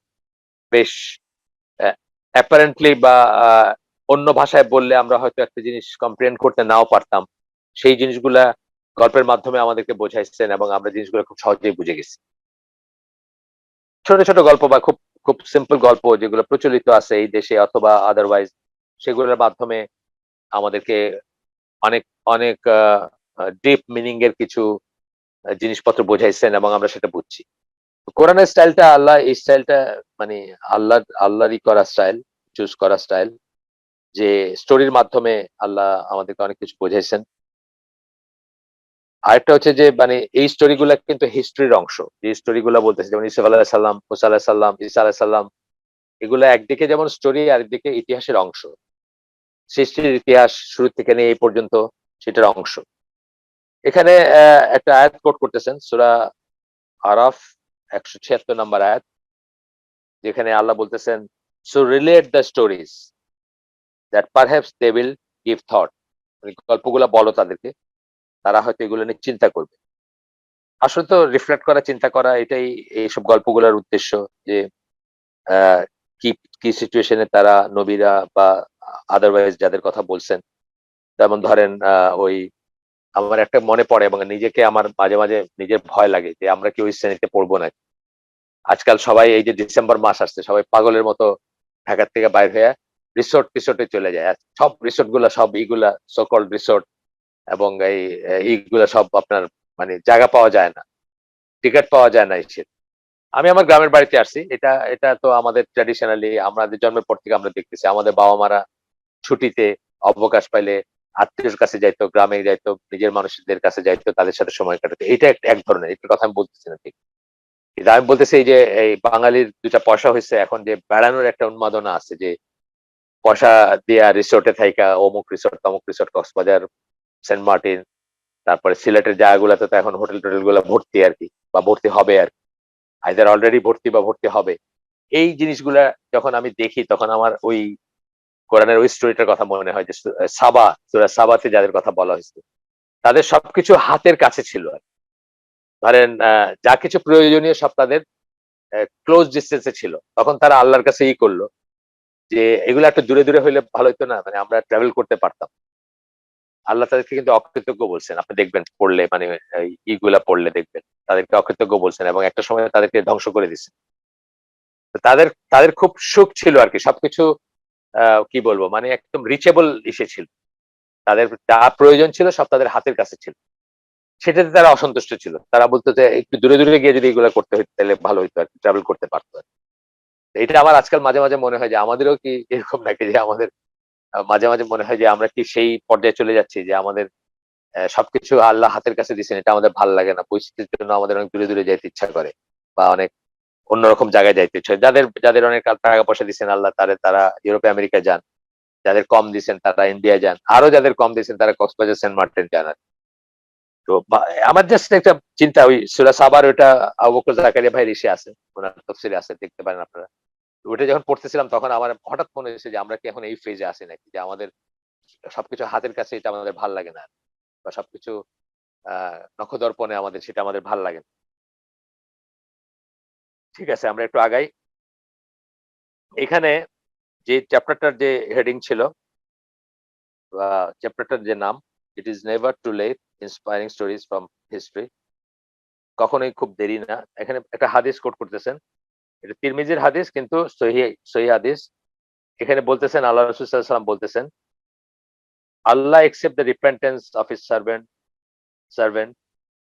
বেশ অ্যা অ্যাপারেন্টলি বা আ অন্য ভাষায় বললে আমরা হয়তো একটা জিনিস কম্প্রিহেন্ড করতে নাও পারতাম। সেই জিনিসগুলা গল্পের মাধ্যমে আমাদেরকে বোঝাইছেন এবং আমরা জিনিসগুলো খুব সহজেই বুঝে গেছি। ছোট, ছোট গল্প বা খুব, খুব সিম্পল গল্প যেগুলো প্রচলিত আছে এই দেশে অথবা আদারওয়াইজ সেগুলোর মাধ্যমে আমাদেরকে অনেক, অনেক ডিপ মিনিং এর কিছু জিনিসপত্র বোঝাইছেন এবং আমরা সেটা বুঝছি। কোরআনের স্টাইলটা আল্লাহ এই স্টাইলটা মানে আল্লাহরই করা স্টাইল, চুজ করা স্টাইল। যে স্টোরির মাধ্যমে আল্লাহ আমাদেরকে অনেক কিছু বোঝাইছেন। আরেকটা হচ্ছে যে মানে এই স্টোরি গুলা কিন্তু হিস্ট্রির অংশ। যে স্টোরি গুলা বলতেছে যেমন ইউসুফ আলাইহিস সালাম, মুসা আলাইহিস সালাম, ঈসা আলাইহিস সালাম এগুলা একদিকে যেমন স্টোরি আরেকদিকে ইতিহাসের অংশ। সৃষ্টির ইতিহাস শুরু থেকে নিয়ে এই পর্যন্ত সেটার অংশ। এখানে একটা আয়াত কোট করতেছেন সূরা আরাফ ১৭৬ নম্বর আয়াত। যেখানে আল্লাহ বলতেছেন, "so relate the stories that perhaps they will give thought." মানে গল্পগুলা বলো তাদেরকে। তারা হয়তো এগুলো নিয়ে চিন্তা করবে। আসলে তো রিফ্লেক্ট করা, চিন্তা করা এটাই এইসব গল্পগুলার উদ্দেশ্য যে আ কি, কি সিচুয়েশন এ তারা নবীরা বা আদারওয়াইজ যাদের কথা বলছেন। যেমন ধরেন ওই আমার একটা মনে পড়ে এবং নিজেকে আমার মাঝে, মাঝে নিজের ভয় লাগে যে আমরা কি ওই শ্রেণীতে পড়বো নাকি? আজকাল সবাই এই যে ডিসেম্বর মাস আসছে সবাই পাগলের মতো ঢাকা থেকে বাইর হইয়া রিসোর্ট-টিসোর্ট এ চলে যায়। সব রিসোর্ট গুলা সব ইগুলা সো কল্ড রিসোর্ট এবং এই ইগুলা সব আপনার মানে জায়গা পাওয়া যায় না। টিকেট পাওয়া যায় না এসে। আমি আমার গ্রামের বাড়িতে আসছি। এটা তো আমাদের ট্র্যাডিশনালি আমাদের জন্মের পর থেকে আমরা দেখতেছি। আমাদের বাবা-মারা ছুটিতে অবকাশ পাইলে আত্মীয়র কাছে যাইতো, গ্রামে যাইতো, নিজের মানুষদের কাছে যাইতো, তাদের সাথে সময় কাটাতো। এটা এক ধরনের। এটার কথা আমি বলতেছি না ঠিক। কিন্তু আমি বলতেছি এই যে এই বাঙালির ২ টা পয়সা হইছে এখন যে বেড়ানোর একটা উন্মাদনা আছে যে পয়সা দিয়া রিসোর্টে থাইকা অমুক রিসোর্ট, তমুক রিসোর্ট, কক্সবাজার, সেন্ট মার্টিন, তারপরে সিলেটের জায়গাগুলাতে তো এখন হোটেল-টোটেল গুলা ভর্তি আরকি বা ভর্তি হবে আরকি। আইদার অলরেডি ভর্তি বা ভর্তি হবে। এই জিনিসগুলা যখন আমি দেখি তখন আমার ওই কোরআনের ওই স্টোরিটার কথা মনে হয় যে সাবা, সূরা সাবাতে যাদের কথা বলা হইছে। তাদের সবকিছু হাতের কাছে ছিল। ধরেন যা কিছু প্রয়োজনীয় সব তাদের ক্লোজ ডিসট্যান্স এ ছিল। তখন তারা আল্লাহর কাছে করল যে এগুলা একটু দূরে, দূরে হইলে ভালো হইতো না? মানে আমরা ট্রাভেল করতে পারতাম। আল্লাহ তাদেরকে কিন্তু অকৃতজ্ঞ বলছেন। আপনি দেখবেন পড়লে মানে এই ইগুলা পড়লে দেখবেন। তাদেরকে অকৃতজ্ঞ বলছেন এবং একটা সময় তাদেরকে ধ্বংস করে দিছেন। তো তাদের তাদের খুব সুখ ছিল আরকি। সবকিছু আ কি বলবো? মানে একদম রিচেবল ইসে ছিল। তাদের যা প্রয়োজন ছিল সব তাদের হাতের কাছে ছিল। সেটাতে তারা অসন্তুষ্ট ছিল। তারা বলত যে একটু দূরে, দূরে গিয়ে যদি এগুলা করতে হইতো তাহলে ভালো হইতো আরকি। ট্রাভেল করতে পারত আরকি। এটা আমার আজকাল মাঝে, মাঝে মনে হয় যে আমাদেরও কি এরকম নাকি যে আমাদের মাঝে, মাঝে মনে হয় যে আমরা কি সেই পর্যায়ে চলে যাচ্ছি যে আমাদের সবকিছু আল্লাহ হাতের কাছে দিছেন এটা আমাদের ভাল লাগে না। পরিস্থিতির জন্য আমাদের অনেক দূরে, দূরে যাইতে ইচ্ছা করে। বা অনেক অন্যরকম জায়গায় যাইতে ইচ্ছা হয়। যাদের অনেক টাকা পয়সা দিছেন আল্লাহ তারা ইউরোপে আমেরিকায় যান। যাদের কম দিছেন তারা ইন্ডিয়ায় যান। আরো যাদের কম দিছেন তারা কক্সবাজার, সেন্ট মার্টিন যান আরকি। তো আমার জাস্ট একটা চিন্তা ওই সূরা সাবার ওইটা আবু বকর জাকারিয়া ভাইয়ের ইসে আছে। উনার তাফসীরে আছে দেখতে পারেন আপনারা। তো ওইটা যখন পড়তেছিলাম তখন আমার হঠাৎ মনে হয়েছে যে আমরা কি এখন এই ফেজে আছি নাকি? যে আমাদের সবকিছু হাতের কাছে এটা আমাদের ভাল লাগে না। বা সবকিছু আ নখদর্পণে আমাদের সেটা আমাদের ভাল লাগে না। ঠিক আছে আমরা একটু আগাই। এখানে যে চ্যাপ্টারটার যে হেডিং ছিল বা চ্যাপ্টারটার যে নাম "it is never too late inspiring stories from history" কখনোই খুব দেরি না। এখানে একটা হাদিস কোট করতেছেন। এটা তিরমিজির হাদিস কিন্তু সহিহ হাদিস। এখানে বলতেছেন আল্লাহ রাসূল সাল্লাল্লাহু আলাইহি ওয়াসাল্লাম বলতেছেন, "আল্লাহ accept the repentance of his servant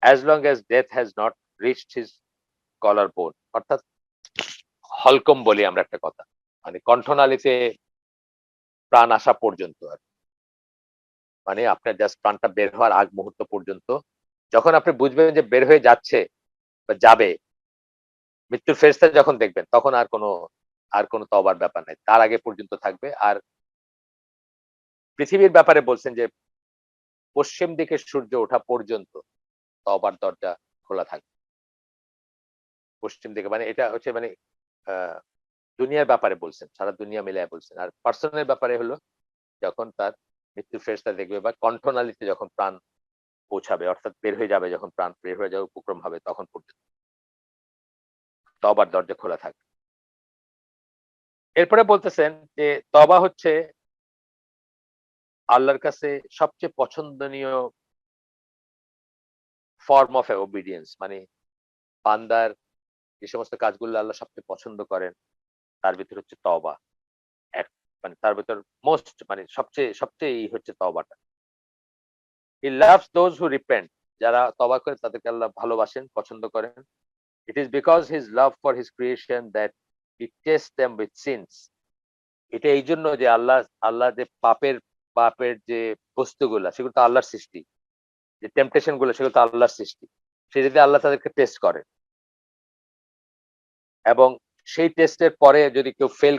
as long as death has not reached his collarbone" অর্থাৎ হলকম বলি আমরা একটা কথা। মানে কণ্ঠনালীতে প্রাণ আসা পর্যন্ত আরকি। মানে আপনার জাস্ট প্রাণটা বের হওয়ার আগ মুহূর্ত পর্যন্ত যখন আপনি বুঝবেন যে বের হয়ে যাচ্ছে বা যাবে, মৃত্যুর ফেরেশতা যখন দেখবেন তখন আর কোন তওবার ব্যাপার নাই। তার আগে পর্যন্ত থাকবে। আর পৃথিবীর ব্যাপারে বলছেন যে পশ্চিম দিকে সূর্য ওঠা পর্যন্ত তওবার দরজা খোলা থাকবে। পশ্চিম দিকে মানে এটা হচ্ছে মানে আ দুনিয়ার ব্যাপারে বলছেন। সারা দুনিয়া মিলায়া বলছেন। আর পার্সনের ব্যাপারে হলো যখন তার মৃত্যুর ফেরেশতা দেখবে বা কণ্ঠনালীতে যখন প্রাণ পৌঁছাবে অর্থাৎ বের হয়ে যাবে যখন প্রাণ বের হয়ে যাওয়ার উপক্রম হবে তখন পর্যন্ত তওবার দরজা খোলা থাকবে। এরপরে বলতেছেন যে তওবা হচ্ছে আল্লাহর কাছে সবচেয়ে পছন্দনীয় ফর্ম অফ ওবিডিয়েন্স মানে বান্দার যে সমস্ত কাজগুলো আল্লাহ সবচেয়ে পছন্দ করেন তার ভিতরে হচ্ছে তওবা। এক মানে তার ভেতর মোস্ট মানে সবচেয়ে হচ্ছে তওবাটা। He loves those who repent যারা তওবা করে তাদেরকে আল্লাহ ভালোবাসেন, পছন্দ করেন। It is because his love for his creation that he tests them with sins এটা এই জন্য যে আল্লাহ যে পাপের যে বস্তুগুলা সেগুলো তো আল্লাহর সৃষ্টি। যে টেম্পটেশন গুলো সেগুলো তো আল্লাহর সৃষ্টি। সেটাতে আল্লাহ তাদেরকে টেস্ট করেন এবং সেই টেস্টের পরে যদি কেউ ফেল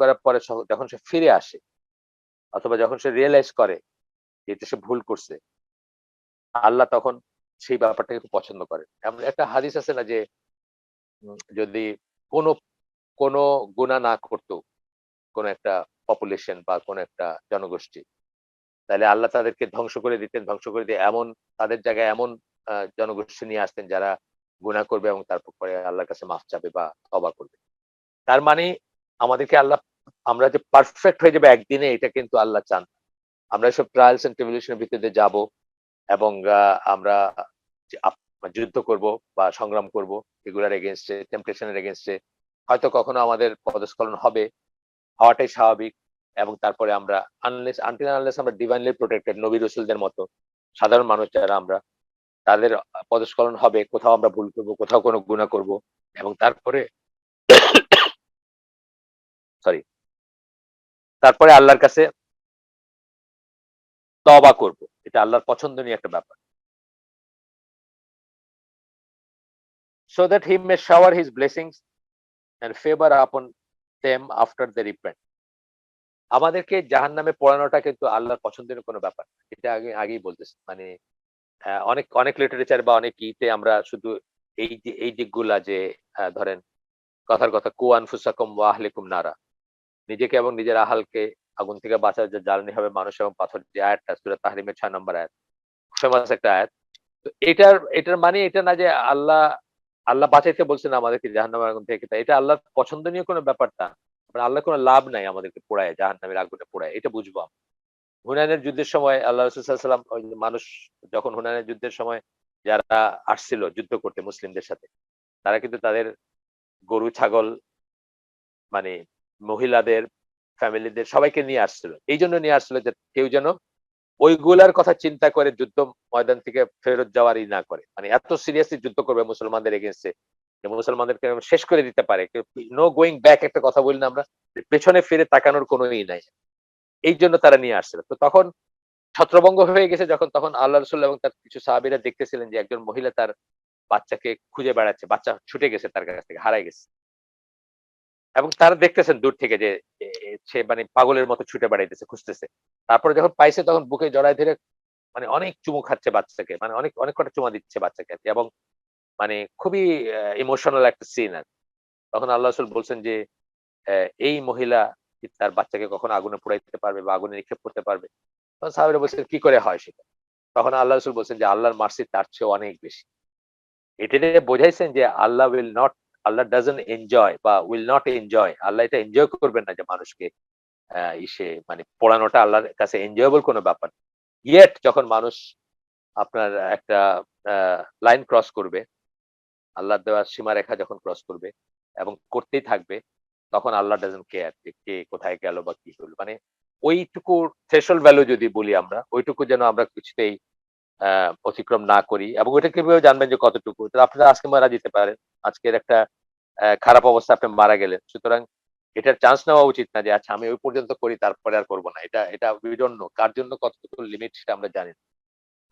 করার পরে যখন সে ফিরে আসে অথবা যখন সে রিয়ালাইজ করে যে এটা সে ভুল করছে, আল্লাহ তখন সেই ব্যাপারটাকে খুব পছন্দ করেন। এমন একটা হাদিস আছে না যে যদি কোনো কোনো গুনাহ না করত কোন একটা পপুলেশন বা কোন একটা জনগোষ্ঠী, তাহলে আল্লাহ তাদেরকে ধ্বংস করে দিতেন। ধ্বংস করে দিয়ে এমন তাদের জায়গায় এমন জনগোষ্ঠী নিয়ে আসতেন যারা গুনাহ করবে এবং তারপর পরে আল্লাহর কাছে মাফ চাবে বা তওবা করবে। তার মানে আমাদেরকে আমরা যে পারফেক্ট হয়ে যাবো একদিনে এটা কিন্তু আল্লাহ চান না। আমরা এসব ট্রায়ালস এন্ড ট্রিবিউলেশন এর ভিতর দিয়ে যাবো এবং আমরা যে যুদ্ধ করব বা সংগ্রাম করব এগুলার এগেইনস্ট এ, টেম্পটেশন এর এগেইনস্ট এ। হয়তো কখনো আমাদের পদস্খলন হবে, হওয়াটাই স্বাভাবিক এবং তারপরে আমরা আনটিল আনলেস আমরা ডিভাইনলি প্রটেক্টেড নবী রাসূলদের মতো সাধারণ মানুষ যারা আমরা তাদের পদস্খলন হবে, কোথাও আমরা ভুল করব, কোথাও কোনো গুনাহ করব এবং তারপরে সরি তারপরে আল্লাহর কাছে তওবা করব। এটা আল্লাহর পছন্দনীয় একটা ব্যাপার। So that he may shower his blessings and favor upon them after they repent. আমাদেরকে জাহান্নামে পোড়ানোটা কিন্তু আল্লাহর পছন্দের কোনো ব্যাপার না। এটা আগেই বলতেছি। মানে অনেক লিটারেচার বা অনেক আমরা শুধু এই দিকগুলা যে ধরেন কথার কথা কু আনফুসাকুম ওয়া আহলিকুম নারা। নিজেকে এবং নিজের আহালকে আগুন থেকে বাঁচার যে জ্বালানি হবে মানুষ এবং পাথর যে আয়াতটা সূরা তাহরিমের ৬ নম্বর আয়াত। ফেমাস একটা আয়াত। তো এটার মানে এটা না যে আল্লাহ বাঁচাইতে বলছেন আমাদেরকে জাহান্নামের আগুন থেকে। তাই এটা আল্লাহর পছন্দনীয় কোনো ব্যাপার না। মানে আল্লাহর কোনো লাভ নাই আমাদেরকে পোড়ায় জাহান্নামের আগুনে পোড়ায়। এটা বুঝবো আমরা। হুনাইনের যুদ্ধের সময় আল্লাহ রাসূল সাল্লাল্লাহু আলাইহি ওয়াসাল্লাম ওই যে মানুষ যখন হুনাইনের যুদ্ধের সময় যারা আসছিল যুদ্ধ করতে মুসলিমদের সাথে, তারা কিন্তু তাদের গরু, ছাগল মানে মহিলাদের, ফ্যামিলিদের সবাইকে নিয়ে আসছিল। এইজন্য নিয়ে আসছিল যে কেউ যেন ওইগুলার কথা চিন্তা করে যুদ্ধ ময়দান থেকে ফেরত যাওয়ারই না করে। মানে এত সিরিয়াসলি যুদ্ধ করবে মুসলমানদের এগেইনস্ট এ যে মুসলমানদেরকে শেষ করে দিতে পারে। নো গোইং ব্যাক একটা কথা বলি না আমরা? পেছনে ফিরে তাকানোর কোনো নাই। এইজন্য তারা নিয়ে আসছিল। তো তখন ছত্রভঙ্গ হয়ে গেছে যখন তখন আল্লাহ রাসূল এবং তার কিছু সাহাবীরা দেখতেছিলেন যে একজন মহিলা তার বাচ্চাকে খুঁজে বেড়াচ্ছে। বাচ্চা ছুটে গেছে তার কাছ থেকে, হারায় গেছে। এবং তারা দেখতেছেন দূর থেকে যে সে মানে পাগলের মতো ছুটে বেড়াইতেছে, খুঁজতেছে। তারপরে যখন পাইছে তখন বুকে জড়ায় ধরে মানে অনেক চুমু খাচ্ছে বাচ্চাকে। মানে অনেক কটা চুমা দিচ্ছে বাচ্চাকে আরকি এবং মানে খুবই ইমোশনাল একটা সিন আরকি। তখন আল্লাহ রাসূল বলছেন যে, এই মহিলা কি তার বাচ্চাকে কখনো আগুনে পুড়াইতে পারবে বা আগুনে নিক্ষেপ করতে পারবে?" তখন সাহাবীরা বলছেন, "কি করে হয় সেটা?" তখন আল্লাহ রাসূল বলছেন যে, "আল্লাহর মার্সি তার চেয়েও অনেক বেশি।" এটা দিয়ে বোঝাইছেন যে আল্লাহ ডাজন্ট এনজয় বা উইল নট এনজয়। আল্লাহ এটা এনজয় করবেন না যে মানুষকে মানে পোড়ানোটা আল্লাহর কাছে এনজয়েবল কোনো ব্যাপার না। ইয়েট যখন মানুষ আপনার একটা আ লাইন ক্রস করবে, আল্লাহর দেওয়া সীমারেখা যখন ক্রস করবে এবং করতেই থাকবে, তখন আল্লাহ ডাজন্ট কেয়ার যে কে কোথায় গেল বা কি হলো। মানে ওইটুকু থ্রেশহোল্ড ভ্যালু যদি বলি আমরা, ওইটুকু যেন আমরা কিছুতেই আ অতিক্রম না করি এবং ওইটা কিভাবে জানবেন যে কতটুকু? তো আপনারা আজকে মারা যেতে পারেন। আজকের একটা খারাপ অবস্থায় আপনি মারা গেলেন। সুতরাং এটার চান্স নেওয়া উচিত না যে আচ্ছা আমি ওই পর্যন্ত করি তারপরে আর করব না। এটা we don't know কার জন্য কতটুকু লিমিট সেটা আমরা জানি না।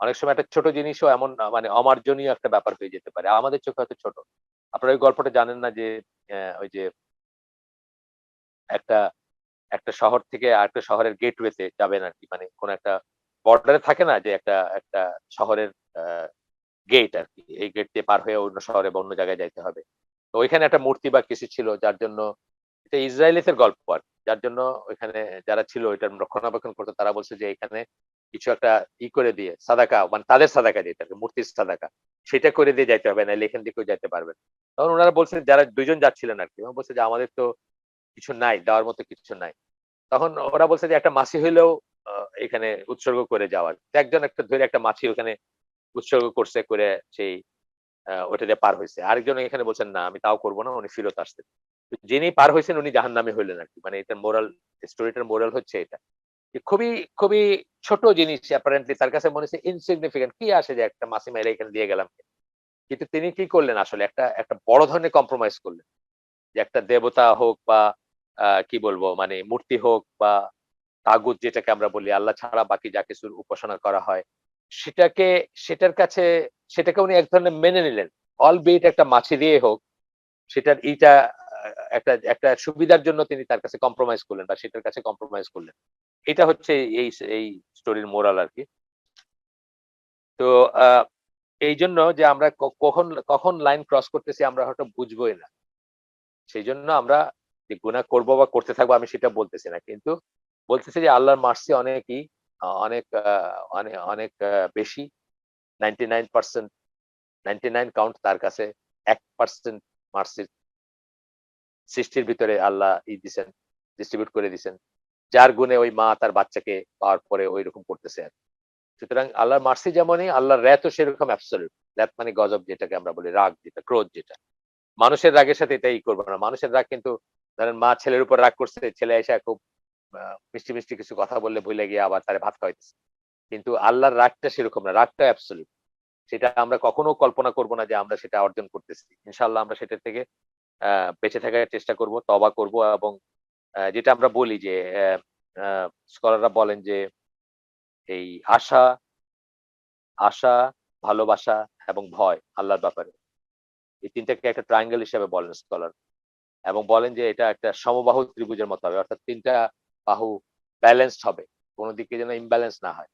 অনেক সময় একটা ছোট জিনিসও এমন মানে অমার্জনীয় একটা ব্যাপার হয়ে যেতে পারে। আমাদের চোখে হয়তো ছোট। আপনারা ওই গল্পটা জানেন না যে ওই যে একটা একটা শহর থেকে আরেকটা শহরের গেটওয়েতে যাবেন আরকি। মানে কোন একটা বর্ডারে থাকে না যে একটা শহরের আ গেট আরকি। এই গেট দিয়ে পার হয়ে অন্য শহরে বা অন্য জায়গায় যাইতে হবে। তো ওইখানে একটা মূর্তি বা কিছু ছিল যার জন্য এটা ইসরায়েলিদের গল্প আরকি। যার জন্য ওইখানে যারা ছিল এটার রক্ষণাবেক্ষণ করতো তারা বলছে যে এখানে কিছু একটা করে দিয়ে সাদাকা মানে তাদের সাদাকা যেটা আরকি মূর্তির সাদাকা। সেটা করে দিয়ে যাইতে হবে নাইলে এখান দিয়ে কেউ যাইতে পারবে না। তখন উনারা বলছেন যারা ২ জন যাচ্ছিলেন আরকি। ওরা বলছে যে আমাদের তো কিছু নাই, দেওয়ার মতো কিছু নাই। তখন ওরা বলছে যে একটা মাছি হইলেও আ এখানে উৎসর্গ করে যাওয়ার। তো একজন একটা ধরে একটা মাছি ওখানে উৎসর্গ করছে করে সেই ওইটা দিয়ে পার হইছে। আরেকজন এখানে বলছেন, "না, আমি তাও করব না।" উনি ফেরত আসছেন। তো যিনি পার হইছেন উনি জাহান্নামী হইলেন আরকি। মানে এটার স্টোরিটার মোরাল হচ্ছে এটা। যে খুবই ছোট জিনিস অ্যাপারেন্টলি তার কাছে মনে হচ্ছে ইনসিগনিফিক্যান্ট। কি আসে যে একটা মাছি মাইরা এখানে দিয়ে গেলাম। কিন্তু তিনি কি করলেন আসলে একটা বড় ধরনের কম্প্রোমাইজ করলেন। যে একটা দেবতা হোক বা কি বলবো মানে মূর্তি হোক বা তাগুত যেটাকে আমরা বলি আল্লাহ ছাড়া বাকি যা কিছুর উপাসনা করা হয়, সেটাকে সেটার কাছে সেটাকে উনি এক ধরনের মেনে নিলেন। অলবিট একটা মাছি দিয়ে হোক, সেটার ইটা একটা একটা সুবিধার জন্য তিনি তার কাছে কম্প্রোমাইজ করলেন বা সেটার কাছে কম্প্রোমাইজ করলেন। এটা হচ্ছে এই স্টোরির মোরাল আরকি। তো আ এইজন্য যে আমরা কখন লাইন ক্রস করতেছি আমরা হয়তো বুঝবোই না। সেইজন্য আমরা যে গুনাহ করব বা করতে থাকবো আমি সেটা বলতেছি না। কিন্তু বলতেছি যে আল্লাহর মার্সি অনেকই অনেক অনেক বেশি 99% 99 কাউন্ট তার কাছে 1% মার্সির সৃষ্টির ভিতরে আল্লাহ দিছেন, ডিস্ট্রিবিউট করে দিছেন। যার গুণে ওই মা তার বাচ্চাকে পাওয়ার পরে ঐরকম করতেছে আরকি। সুতরাং আল্লাহর মার্সি যেমনই আল্লাহর wrath ও সেরকম অ্যাবসোলিউট। wrath মানে গজব যেটাকে আমরা বলি, রাগ যেটা, ক্রোধ যেটা। মানুষের রাগের সাথে এটা করবে না। মানুষের রাগ কিন্তু ধরেন মা ছেলের উপর রাগ করছে, ছেলে আইসা খুব আ মিষ্টি, মিষ্টি কিছু কথা বললে ভুইলা গিয়ে আবার তারে ভাত খাওয়াইতেছে। কিন্তু আল্লাহর রাগটা সেরকম না। রাগটা অ্যাবসোলিউট। সেটা আমরা কখনো কল্পনা করব না যে আমরা সেটা অর্জন করতেছি। ইনশাআল্লাহ আমরা সেটা থেকে আ বেঁচে থাকার চেষ্টা করব, তওবা করব এবং যেটা আমরা বলি যে আ স্কলাররা বলেন যে এই আশা, ভালোবাসা এবং ভয় আল্লাহর ব্যাপারে। এই ৩ টাকে একটা ট্রায়াঙ্গল হিসেবে বলেন স্কলার। এবং বলেন যে এটা একটা সমবাহু ত্রিভুজের মতো হবে। অর্থাৎ ৩ টা বাহু ব্যালেন্সড হবে। কোন দিকে যেন ইমব্যালেন্স না হয়।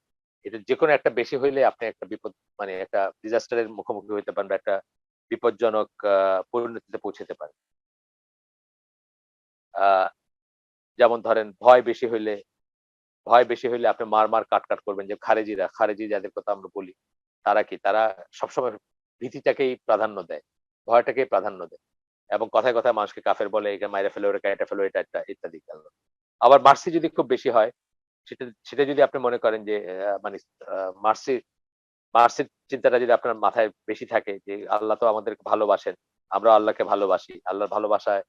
এটা যেকোনো একটা বেশি হইলে আপনি একটা বিপদ মানে একটা ডিজাস্টার এর মুখোমুখি হইতে পারেন বা একটা বিপজ্জনক পরিণতিতে পৌঁছাতে পারেন। আ যেমন ধরেন ভয় বেশি হইলে আপনি মার, কাট করবেন যে খারেজি যাদের কথা আমরা বলি। তারা কি? তারা সবসময় ভীতিটাকেই প্রাধান্য দেয়। ভয়টাকেই প্রাধান্য দেয়। এবং কথায় মানুষকে কাফের বলে, একে মাইরা ফেলো, ওরে কাইটা ফেলো, এটা একটা ইত্যাদি গেল। আবার মার্সি যদি খুব বেশি হয়, সেটা সেটা যদি আপনি মনে করেন যে মানে আ মার্সি মার্সির চিন্তাটা যদি আপনার মাথায় বেশি থাকে যে আল্লাহ তো আমাদেরকে ভালোবাসেন। আমরাও আল্লাহকে ভালোবাসি। আল্লাহর ভালোবাসায়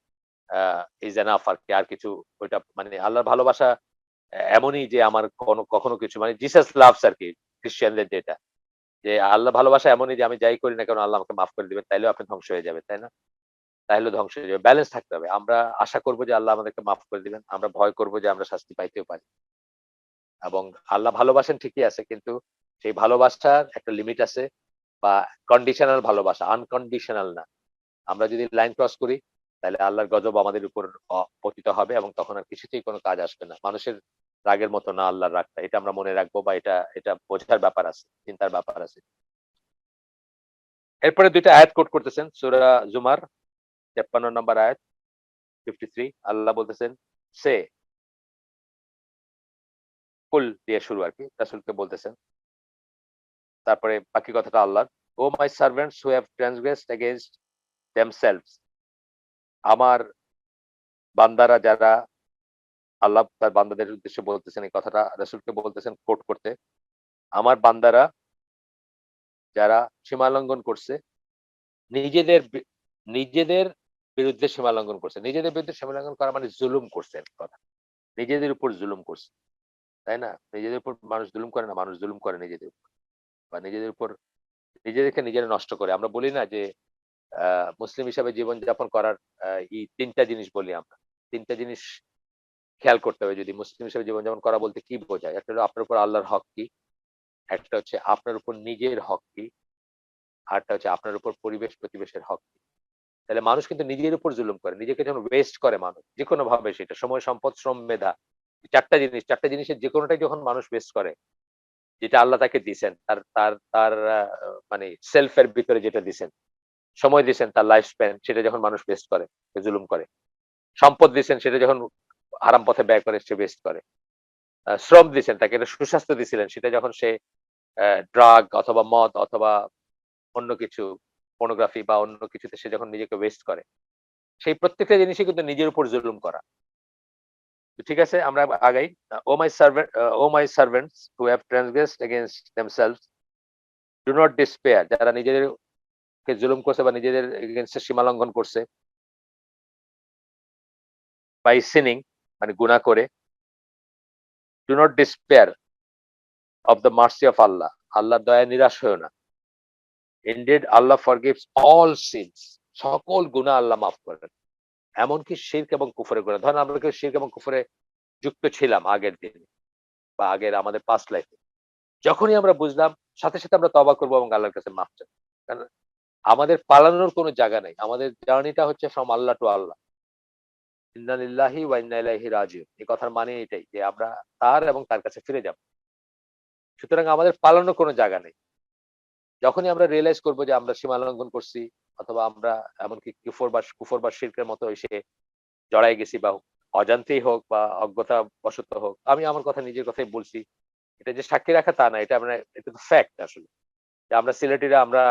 আ is enough আরকি। আর কিছু ওইটা মানে আল্লাহর ভালোবাসা এমনই যে আমার কখনো কিছু মানে জিসাস লাভস আরকি খ্রিস্টানদের যেটা। যে আল্লাহ ভালোবাসা এমনই যে আমি যাই করি না কেন আল্লাহ আমাকে মাফ করে দিবেন। তাইলেও আপনি ধ্বংস হয়ে যাবেন, তাই না? তাইলেও ধ্বংস হয়ে যাবে। ব্যালেন্স থাকতে হবে। আমরা আশা করব যে আল্লাহ আমাদেরকে মাফ করে দিবেন। আমরা ভয় করব যে আমরা শাস্তি পাইতেও পারি। এবং আল্লাহ ভালোবাসেন ঠিকই আছে কিন্তু সেই ভালোবাসার একটা লিমিট আছে বা কন্ডিশনাল ভালোবাসা, আনকন্ডিশনাল না। আমরা যদি লাইন ক্রস করি তাহলে আল্লাহর গজব আমাদের উপর পতিত হবে এবং তখন আর কিছুতেই কোনো কাজ আসবে না। মানুষের রাগের মতো না আল্লাহর রাগটা। এটা আমরা মনে রাখবো বা এটা বোঝার ব্যাপার আছে, চিন্তার ব্যাপার আছে। এরপরে ২ টা আয়াত কোট করতেছেন সূরা জুমার ৫৩ নম্বর আয়াত 53 আল্লাহ বলতেছেন, "সে" কুল দিয়ে শুরু আরকি। রাসূলকে বলতেছেন। তারপরে বাকি কথাটা আল্লাহর। "O my servants who have transgressed against themselves" আমার বান্দারা যারা আল্লাহ তার বান্দাদের উদ্দেশ্যে বলতেছেন এই কথাটা রাসূলকে বলতেছেন কোট করতে। আমার বান্দারা যারা সীমালঙ্ঘন করছে, নিজেদের নিজেদের বিরুদ্ধে সীমালঙ্ঘন করছে। নিজেদের বিরুদ্ধে সীমালঙ্ঘন করা মানে জুলুম করছে এক কথা। নিজেদের উপর জুলুম করছে। তাই না? নিজেদের উপর মানুষ জুলুম করে না, মানুষ জুলুম করে নিজেদের উপর। বা নিজেদের উপর নিজেদেরকে নিজেরা নষ্ট করে। আমরা বলি না যে আ মুসলিম হিসাবে জীবনযাপন করার আ ৩ টা জিনিস বলি আমরা। ৩ টা জিনিস খেয়াল করতে হবে যদি মুসলিম হিসেবে জীবনযাপন করা বলতে কি বোঝায়? একটা হলো আপনার উপর আল্লাহর হক কি? একটা হচ্ছে আপনার উপর নিজের হক কি? আরেকটা হচ্ছে আপনার উপর পরিবেশ-প্রতিবেশের হক কি? তাহলে মানুষ কিন্তু নিজের উপর জুলুম করে। নিজেকে যখন ওয়েস্ট করে মানুষ, যেকোনোভাবে সেটা সময়, সম্পদ, শ্রম, মেধা। ৪ টা জিনিস, ৪ টা জিনিসের যেকোনোটাই যখন মানুষ ওয়েস্ট করে, যেটা আল্লাহ তাকে দিছেন, তার তার তার মানে সেলফ এর ভিতরে যেটা দিছেন, সময় দিছেন, তার লাইফ স্প্যান সেটা যখন মানুষ ওয়েস্ট করে, সে জুলুম করে। সম্পদ দিছেন সেটা যখন হারাম পথে ব্যয় করে সে ওয়েস্ট করে। শ্রম দিছেন, তাকে একটা সুস্বাস্থ্য দিছিলেন, সেটা যখন সে ড্রাগ অথবা মদ অথবা অন্য কিছু পর্নোগ্রাফি বা অন্য কিছুতে সে যখন নিজেকে ওয়েস্ট করে, সেই প্রত্যেকটা জিনিসই কিন্তু নিজের উপর জুলুম করা। তো ঠিক আছে আমরা আগাই। O my servants who have transgressed against themselves do not despair যারা নিজেদেরকে জুলুম করছে বা নিজেদের এগেইনস্ট এ সীমা লঙ্ঘন করছে বাই সিনিং মানে গুনাহ করে do not despair of the mercy of Allah. আল্লাহর দয়ায় নিরাশ হইও না। Indeed, Allah forgives all sins. সকল গুনাহ আল্লাহ মাফ করেন। এমনকি শিরক এবং কুফরের গুনাহ। ধরেন আমরা কেউ শিরক এবং কুফরে যুক্ত ছিলাম আগের দিনে বা আগের আমাদের পাস্ট লাইফে। যখনই আমরা বুঝলাম সাথে, সাথে আমরা তওবা করব এবং আল্লাহর কাছে মাফ চাইব। কারণ আমাদের পালানোর কোনো জায়গা নাই। আমাদের জার্নিটা হচ্ছে from আল্লাহ টু আল্লাহ। ইন্না লিল্লাহি ওয়া ইন্না ইলাইহি রাজিউন। এই কথার মানে এটাই যে আমরা তার এবং তার কাছে ফিরে যাব। সুতরাং আমাদের পালানোর কোনো জায়গা নেই। যখনই আমরা রিয়ালাইজ করব যে আমরা সীমা লঙ্ঘন করছি অথবা আমরা এমনকি কুফর বা শিরকের মতো এসে জড়ায় গেছি বা অজান্তেই হোক বা অজ্ঞতাবশত হোক। আমি আমার কথা নিজের কথাই বলছি। এটা যে সাক্ষী রাখা তা না। এটা তো ফ্যাক্ট আসলে। যে আমরা সিলেটিরা আমরা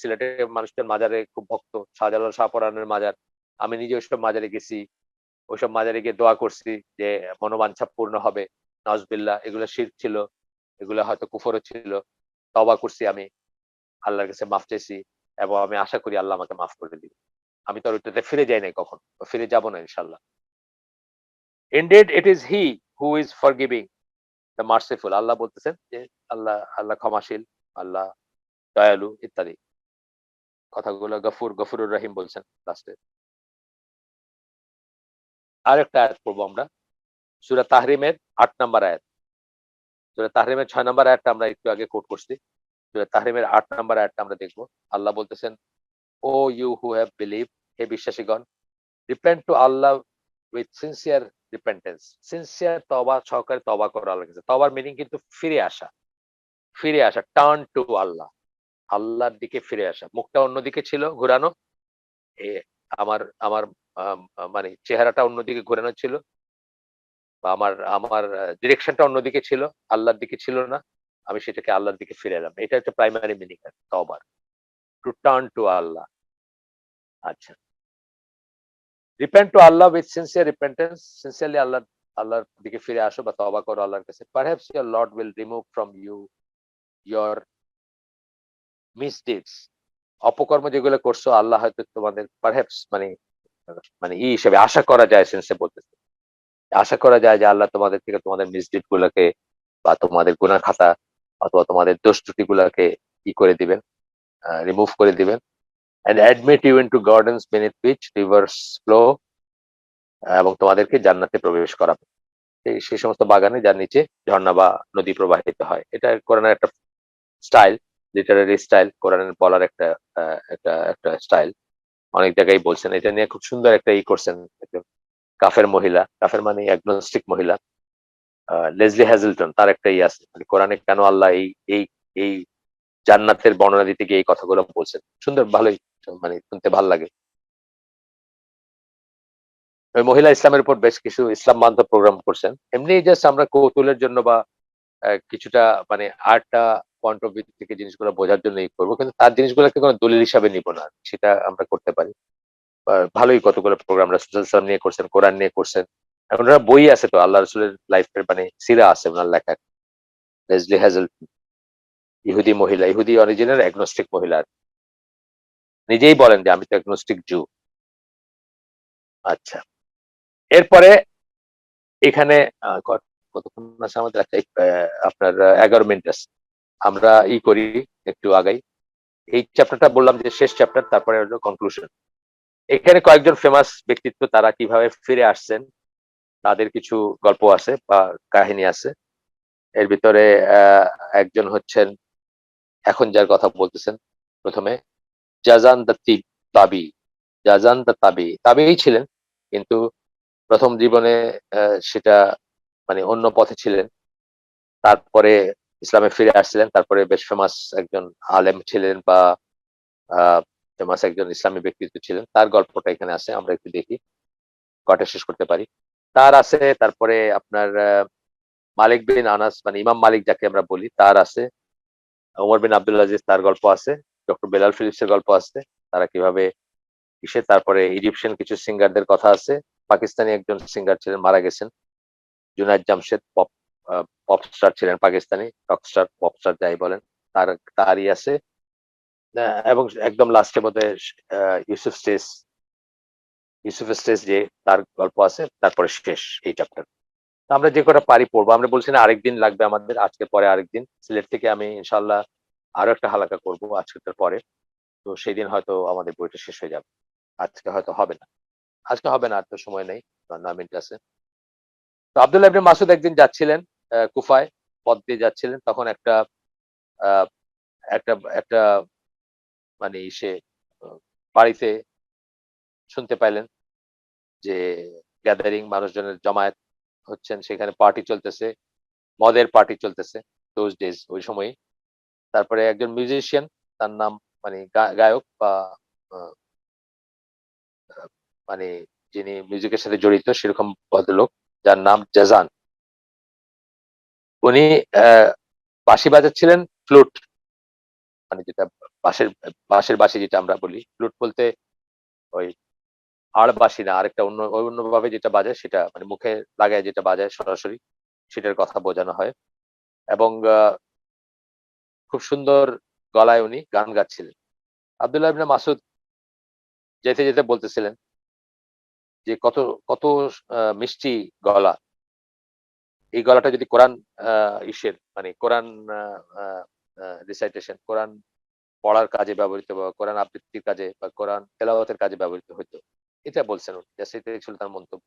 সিলেটের মানুষদের মাজারে খুব ভক্ত। শাহজালাল শাহপরানের মাজার। আমি নিজে ওইসব মাজারে গেছি। ওইসব মাজারে গিয়ে দোয়া করছি যে মনোবাঞ্ছা পূর্ণ হবে। নাউজুবিল্লাহ এগুলো শিরক ছিল। এগুলো হয়তো কুফরও ছিল। তওবা করছি আমি। আল্লাহর কাছে মাফ চাইছি এবং আমি আশা করি আল্লাহ আমাকে মাফ করে দিবে। আমি তো আর ওইটাতে ফিরে যাই নাই কখনো। ফিরে যাব না ইনশাআল্লাহ। Indeed it is he who is forgiving the merciful আল্লাহ বলতেছেন যে আল্লাহ ক্ষমাশীল, আল্লাহ দয়ালু ইত্যাদি। কথাগুলো গফুরুর রহিম বলছেন লাস্টে। আরেকটা আয়াত পড়বো আমরা। সূরা তাহরিমের ৮ নাম্বার আয়াত। সূরা তাহরিমের ৬ নাম্বার আয়াতটা আমরা একটু আগে কোট করছি। সূরা তাহরিমের ৮ নাম্বার আয়াতটা আমরা দেখব। আল্লাহ বলতেছেন, "O you who have believed, হে বিশ্বাসীগণ, repent to Allah with sincere repentance." Sincere তওবা সহকারে তওবা করা আল্লাহর কাছে। তওবার মিনিং কিন্তু ফিরে আসা। ফিরে আসা, টার্ন টু আল্লাহ। আল্লাহর দিকে ফিরে আসা। মুখটা অন্যদিকে ছিল ঘুরানো। এ আমার আমার মানে চেহারাটা অন্যদিকে ঘোরানো ছিল বা আমার আমার ডিরেকশনটা অন্যদিকে ছিল। আল্লাহর দিকে ছিল না। আমি সেটাকে আল্লাহর দিকে ফিরে এলাম। এটা একটা প্রাইমারি মিনিং তওবার। To turn to Allah. আচ্ছা। Repent to Allah with sincere repentance. Sincerely আল্লাহর দিকে ফিরে আসো বা তওবা করো আল্লাহর কাছে। Perhaps your lord will remove from you your misdeeds. অপকর্ম যেগুলো করছো আল্লাহ হয়তো তোমাদের পারহ্যাপস মানে মানে হিসেবে আশা করা যায় সেন্সে বলতেছে। আশা করা যায় যে আল্লাহ তোমাদের থেকে তোমাদের মিসডিড গুলাকে বা তোমাদের গুনাহ খাতা অথবা তোমাদের দোষ ত্রুটি গুলাকে করে দিবেন, রিমুভ করে দিবেন। And admit you into gardens beneath which rivers flow এবং তোমাদেরকে জান্নাতে প্রবেশ করাবে। সেই সমস্ত বাগানে যার নিচে ঝর্ণা বা নদী প্রবাহিত হয়। এটা কোরআনের একটা স্টাইল, লিটারারি স্টাইল, কোরআনের বলার একটা স্টাইল। অনেক জায়গায় বলছেন। এটা নিয়ে খুব সুন্দর একটা করছেন। একজন কাফের মহিলা, কাফের মানে অ্যাগনস্টিক মহিলা। লেসলি হ্যাজেলটন তার একটা আছে। মানে কোরআনে কেন আল্লাহ এই এই জান্নাতের বর্ণনা দিতে গিয়ে এই কথাগুলো বলছেন। সুন্দর ভালোই মানে শুনতে ভাল লাগে। ওই মহিলা ইসলামের উপর বেশ কিছু ইসলাম বান্ধব প্রোগ্রাম করছেন। এমনি জাস্ট আমরা কৌতূহলের জন্য বা কিছুটা মানে আরেকটা পয়েন্ট অফ ভিউ থেকে জিনিসগুলো বোঝার জন্য করবো। কিন্তু তার জিনিসগুলোকে কোনো দলিল হিসাবে নিব না। সেটা আমরা করতে পারি। ভালোই কতগুলো প্রোগ্রাম রাসূল সাল্লাল্লাহু আলাইহি ওয়াসাল্লাম নিয়ে করছেন, কোরআন নিয়ে করছেন। এখন ওনার বই আছে তো আল্লাহ রাসূলের লাইফের মানে সিরা আছে উনার লেখা। লেসলি হ্যাজেল ইহুদি মহিলা, ইহুদি অরিজিনাল অ্যাগনস্টিক মহিলা। নিজেই বলেন যে আমি তো অ্যাগনস্টিক জু। আচ্ছা। এরপরে এখানে কতক্ষণ আছে আমাদের? আচ্ছা আপনার ১১ মিনিট আছে। আমরা করি একটু আগাই। এই চ্যাপ্টারটা বললাম যে শেষ চ্যাপ্টার তারপরে হলো কনক্লুশন। এখানে কয়েকজন ফেমাস ব্যক্তিত্ব তারা কিভাবে ফিরে আসছেন তাদের কিছু গল্প আছে বা কাহিনী আছে। এর ভিতরে একজন হচ্ছেন এখন যার কথা বলতেছেন প্রথমে জাযান দ্য তাবি। জাযান দ্য তাবি। তাবিই ছিলেন। কিন্তু প্রথম জীবনে সেটা মানে অন্য পথে ছিলেন। তারপরে ইসলামে ফিরে আসছিলেন। তারপরে বেশ ফেমাস একজন আলেম ছিলেন বা আ ফেমাস একজন ইসলামী ব্যক্তিত্ব ছিলেন। তার গল্পটা এখানে আছে। আমরা একটু দেখি। কয়টা শেষ করতে পারি। তার আছে তারপরে আপনার মালিক বিন আনাস মানে ইমাম মালিক যাকে আমরা বলি তার আছে। ওমর বিন আব্দুল আজিজ তার গল্প আছে। ডক্টর বেলাল ফিলিপসের গল্প আছে। তারা কিভাবে তারপরে ইজিপশিয়ান কিছু সিঙ্গারদের কথা আছে। পাকিস্তানি একজন সিঙ্গার ছিলেন মারা গেছেন। জুনায়েদ জামশেদ পপ স্টার ছিলেন পাকিস্তানি। রকস্টার, পপ স্টার যাই বলেন। তারই আছে। এবং একদম লাস্টে বোধহয় আ ইউসুফ স্টেজ যে তার গল্প আছে। তারপরে শেষ এই চ্যাপ্টার। আমরা যে কটা পারি পড়বো। আমরা বলছি না আরেকদিন লাগবে আমাদের। আজকের পরে আরেকদিন। সিলেট থেকে আমি ইনশাআল্লাহ আরো একটা হালাকা করব আজকেরটার পরে। তো সেদিন হয়তো আমাদের বইটা শেষ হয়ে যাবে। আজকে হয়তো হবে না। আজকে হবে না, আর তো সময় নেই, 9 মিনিট আছে। তো আব্দুল্লাহ ইবনে মাসুদ একদিন যাচ্ছিলেন কুফায়, পথ দিয়ে যাচ্ছিলেন। তখন একটা আ একটা একটা মানে ইসে আ বাড়িতে শুনতে পাইলেন যে গ্যাদারিং, মানুষজনের জমায়েত হচ্ছেন, সেখানে পার্টি চলতেছে, মদের পার্টি চলতেছে those days, ওই সময়ই। তারপরে একজন মিউজিশিয়ান, তার নাম মানে গায়ক বা আ মানে যিনি মিউজিকের সাথে জড়িত সেরকম ভদ্রলোক, যার নাম জাজান। উনি বাঁশি বাজাচ্ছিলেন, ফ্লুট, মানে যেটা বাঁশের বাঁশি যেটা আমরা বলি। ফ্লুট বলতে ওই আড় বাঁশি না, আরেকটা অন্যভাবে যেটা বাজায় সেটা, মানে মুখে লাগায় যেটা বাজায় সরাসরি, সেটার কথা বোঝানো হয়। এবং খুব সুন্দর গলায় উনি গান গাচ্ছিলেন। আব্দুল্লাহ ইবনে মাসুদ যেতে, যেতে বলতেছিলেন যে কত, কত মিষ্টি গলা। এই গলাটা যদি কোরআন আ মানে কোরআন আ আ আ রিসাইটেশন, কোরআন পড়ার কাজে ব্যবহৃত বা কোরআন আবৃত্তির কাজে বা কোরআন তেলাওয়াতের কাজে ব্যবহৃত হইতো। এটা বলছেন উনি। জাস্ট এটাই ছিল তার মন্তব্য।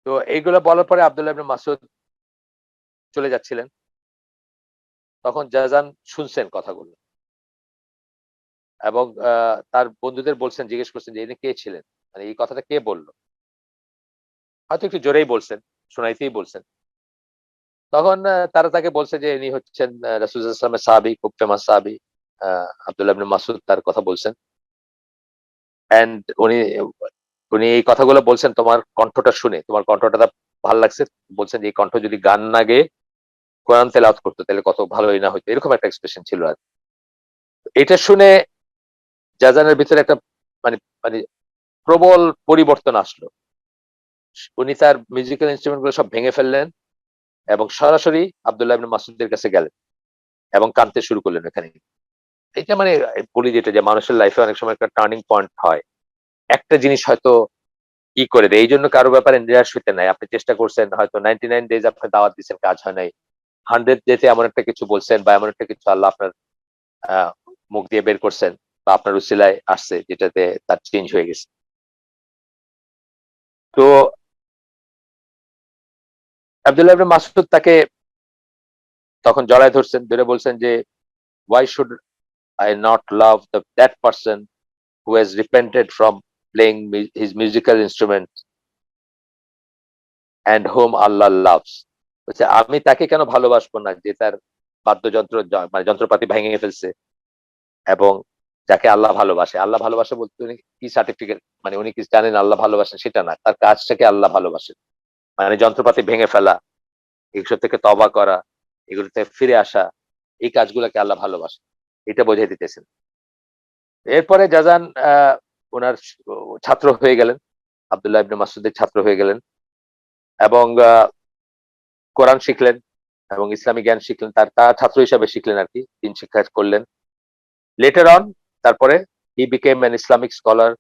তো এইগুলা বলার পরে আব্দুল্লাহ ইবনে মাসুদ চলে যাচ্ছিলেন। তখন জাজান শুনছেন কথাগুলো এবং তার বন্ধুদের বলছেন, জিজ্ঞেস করছেন যে, "ইনি কে ছিলেন? মানে এই কথাটা কে বলল?" হয়তো একটু জোরেই বলছেন, শোনাইতেই বলছেন। তখন তারা তাকে বলছে যে, "ইনি হচ্ছেন রাসূল সাল্লাল্লাহু আলাইহি ওয়াসাল্লামের সাহাবী, খুব ফেমাস সাহাবী। আ আব্দুল্লাহ ইবনে মাসুদ তার কথা বলছেন।" অ্যান্ড উনি এই কথাগুলো বলছেন তোমার কণ্ঠটা শুনে, তোমার কণ্ঠটা ভাল লাগছে। বলছেন যে, "এই কণ্ঠ যদি গান না গেয়ে কোরআন তেলাওয়াত করত তাহলে কত ভালোই না হইতো।" এরকম একটা এক্সপ্রেশন ছিল আরকি। এটা শুনে জাজানের ভিতরে একটা মানে মানে প্রবল পরিবর্তন আসলো। উনি তার মিউজিক্যাল ইন্সট্রুমেন্ট গুলো সব ভেঙে ফেললেন এবং সরাসরি আব্দুল্লাহ ইবনে মাসউদের কাছে গেলেন এবং কাঁদতে শুরু করলেন ওখানে। এটা মানে বলি যেটা যে মানুষের লাইফে অনেক সময় একটা টার্নিং পয়েন্ট হয়। একটা জিনিস হয়তো করে দেয়। এইজন্য কারো ব্যাপারে নিরাশ হইতে নাই। আপনি চেষ্টা করছেন, হয়তো 99 ডেজ আপনি দাওয়াত দিছেন, কাজ হয় নাই। 100 ডেতে এমন একটা কিছু বলছেন বা এমন একটা কিছু আল্লাহ আপনার আ মুখ দিয়ে বের করছেন বা আপনার উসিলায় আসছে যেটাতে তার চেঞ্জ হয়ে গেছে। তো আব্দুল্লাহ ইবনে মাসউদ তাকে তখন জড়ায় ধরছেন, ধরে বলছেন যে, "Why should I not love that person who has repented from playing his musical instrument and whom Allah loves?" বলছে, "আমি তাকে কেন ভালোবাসবো না যে তার বাদ্যযন্ত্র মানে যন্ত্রপাতি ভেঙে ফেলছে এবং যাকে আল্লাহ ভালোবাসে।" আল্লাহ ভালোবাসে বলতে উনি কি সার্টিফিকেট, মানে উনি কি জানেন আল্লাহ ভালোবাসেন সেটা না। তার কাজটাকে আল্লাহ ভালোবাসেন। মানে যন্ত্রপাতি ভেঙে ফেলা, এসব থেকে তওবা করা, এগুলো থেকে ফিরে আসা, এই কাজগুলাকে আল্লাহ ভালোবাসেন। এটা বোঝাইতে চেয়েছেন। এরপরে জাজান উনার ছাত্র হয়ে গেলেন। আব্দুল্লাহ ইবনে মাসউদের ছাত্র হয়ে গেলেন এবং কোরআন শিখলেন এবং ইসলামী জ্ঞান শিখলেন। তার ছাত্র হিসাবে শিখলেন আরকি। দিন শিক্ষা করলেন। Later on তারপরে he became an Islamic scholar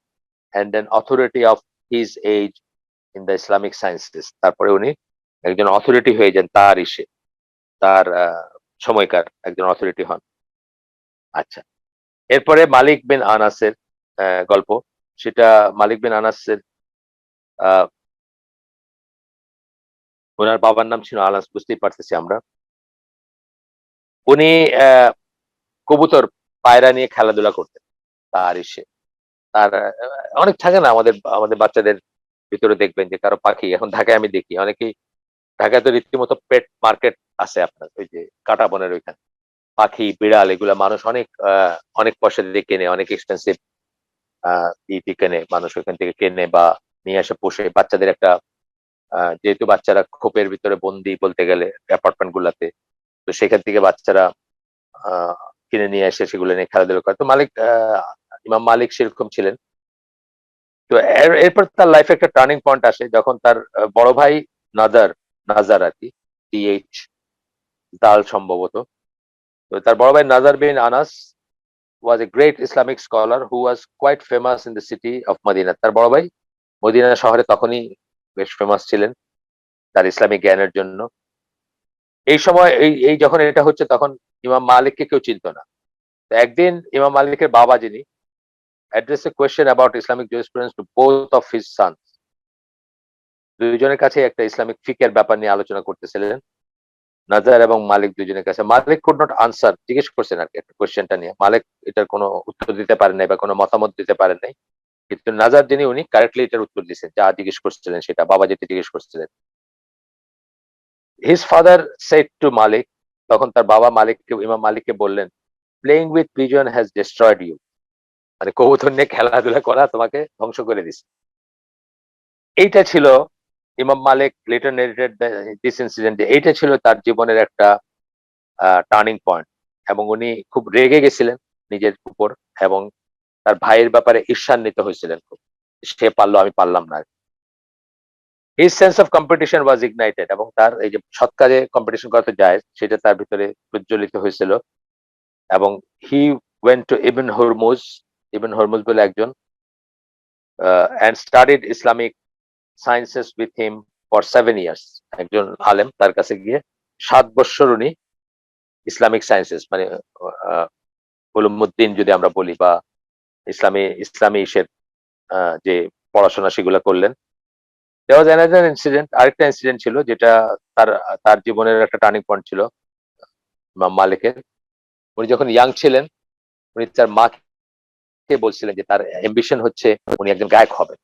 and an authority of his age in the Islamic sciences. তারপরে উনি একজন অথরিটি হয়ে যান তার সময়কার একজন অথরিটি হন। আচ্ছা। এরপরে মালিক বিন আনাসের গল্প। সেটা মালিক বিন আনাসের আ উনার বাবার নাম ছিল আনাস, বুঝতেই পারতেছি আমরা। উনি কবুতর, পায়রা নিয়ে খেলাধুলা করতেন। তার ইসে তার অনেক থাকে না আমাদের আমাদের বাচ্চাদের ভিতরে দেখবেন যে কারো পাখি, এখন ঢাকায় আমি দেখি অনেকেই, ঢাকায় তো রীতিমতো পেট মার্কেট আছে আপনার ওই যে কাঁটাবনের ওইখানে। পাখি, বিড়াল এগুলা মানুষ অনেক পয়সা দিয়ে কেনে, অনেক এক্সপেনসিভ আ কেনে। মানুষ ওইখান থেকে কেনে বা নিয়ে এসে পোষে। বাচ্চাদের একটা যেহেতু বাচ্চারা খোপের ভিতরে বন্দী বলতে গেলে অ্যাপার্টমেন্ট গুলাতে। তো সেখান থেকে বাচ্চারা আ কিনে নিয়ে এসে সেগুলো নিয়ে খেলাধুলা করে। তো ইমাম মালিক সেরকম ছিলেন। তো এরপর তার লাইফে একটা টার্নিং পয়েন্ট আসে যখন তার বড় ভাই নাজার আরকি, TH দাল সম্ভবত। তো তার বড় ভাই নাজার বিন Anas was a great Islamic scholar who was quite famous in the city of Medina. তার বড় ভাই মদিনা শহরে তখনই বেশ ফেমাস ছিলেন তার ইসলামিক জ্ঞানের জন্য। এই সময় এই যখন এটা হচ্ছে তখন ইমাম মালিককে কেউ চিনত না। তো একদিন ইমাম মালিকের বাবা যিনি address a question about Islamic jurisprudence to both of his sons. দুইজনের কাছে একটা ইসলামিক ফিকের ব্যাপার নিয়ে আলোচনা করতেছিলেন নাজার এবং মালিক দুজনের কাছে। মালিক কুড নট আনসার, জিজ্ঞেস করছেন আর কি একটা কোয়েশ্চেনটা নিয়ে। মালিক এটার কোনো উত্তর দিতে পারেন নাই বা কোনো মতামত দিতে পারেন নাই। কিন্তু নাজার যিনি উনি কারেক্টলি এটার উত্তর দিচ্ছেন, যা জিজ্ঞেস করছিলেন সেটা, বাবা যেটা জিজ্ঞেস করছিলেন। His father said to Malik, তখন তার বাবা মালিককে, ইমাম মালিককে বললেন, playing with pigeon has destroyed you, মানে কবুতর নিয়ে খেলাধুলা করা তোমাকে ধ্বংস করে দিচ্ছে। এইটা ছিল ইমাম মালিক লেটার নেরেটেড দিস ইনসিডেন্ট, এইটা ছিল তার জীবনের একটা টার্নিং পয়েন্ট, এবং উনি খুব রেগে গেছিলেন নিজের উপর, এবং তার ভাইয়ের ব্যাপারে ঈর্ষান্বিত হয়েছিলেন খুব, সে পারলো আমি পারলাম না। His sense of competition was ignited, এবং তার এই যে সৎ কাজে কম্পিটিশন করতে যায় সেটা তার ভিতরে প্রজ্বলিত হয়েছিল। এবং he went to ibn Hormuz, ibn Hormuz বলে একজন, and studied Islamic sciences with him for 7 years, একজন আলেম, তার কাছে গিয়ে 7 বছর উনি ইসলামিক সায়েন্সেস মানে উলুমুদ্দিন যদি আমরা বলি, বা ইসলামী ইসের যে পড়াশোনা সেগুলো করলেন। দেওয়া যায় না ইনসিডেন্ট, আরেকটা ইনসিডেন্ট ছিল যেটা তার তার জীবনের একটা টার্নিং পয়েন্ট ছিল ইমাম মালিকের। উনি যখন ইয়াং ছিলেন, উনি তার মাকে বলছিলেন যে তার অ্যাম্বিশন হচ্ছে উনি একজন গায়ক হবেন,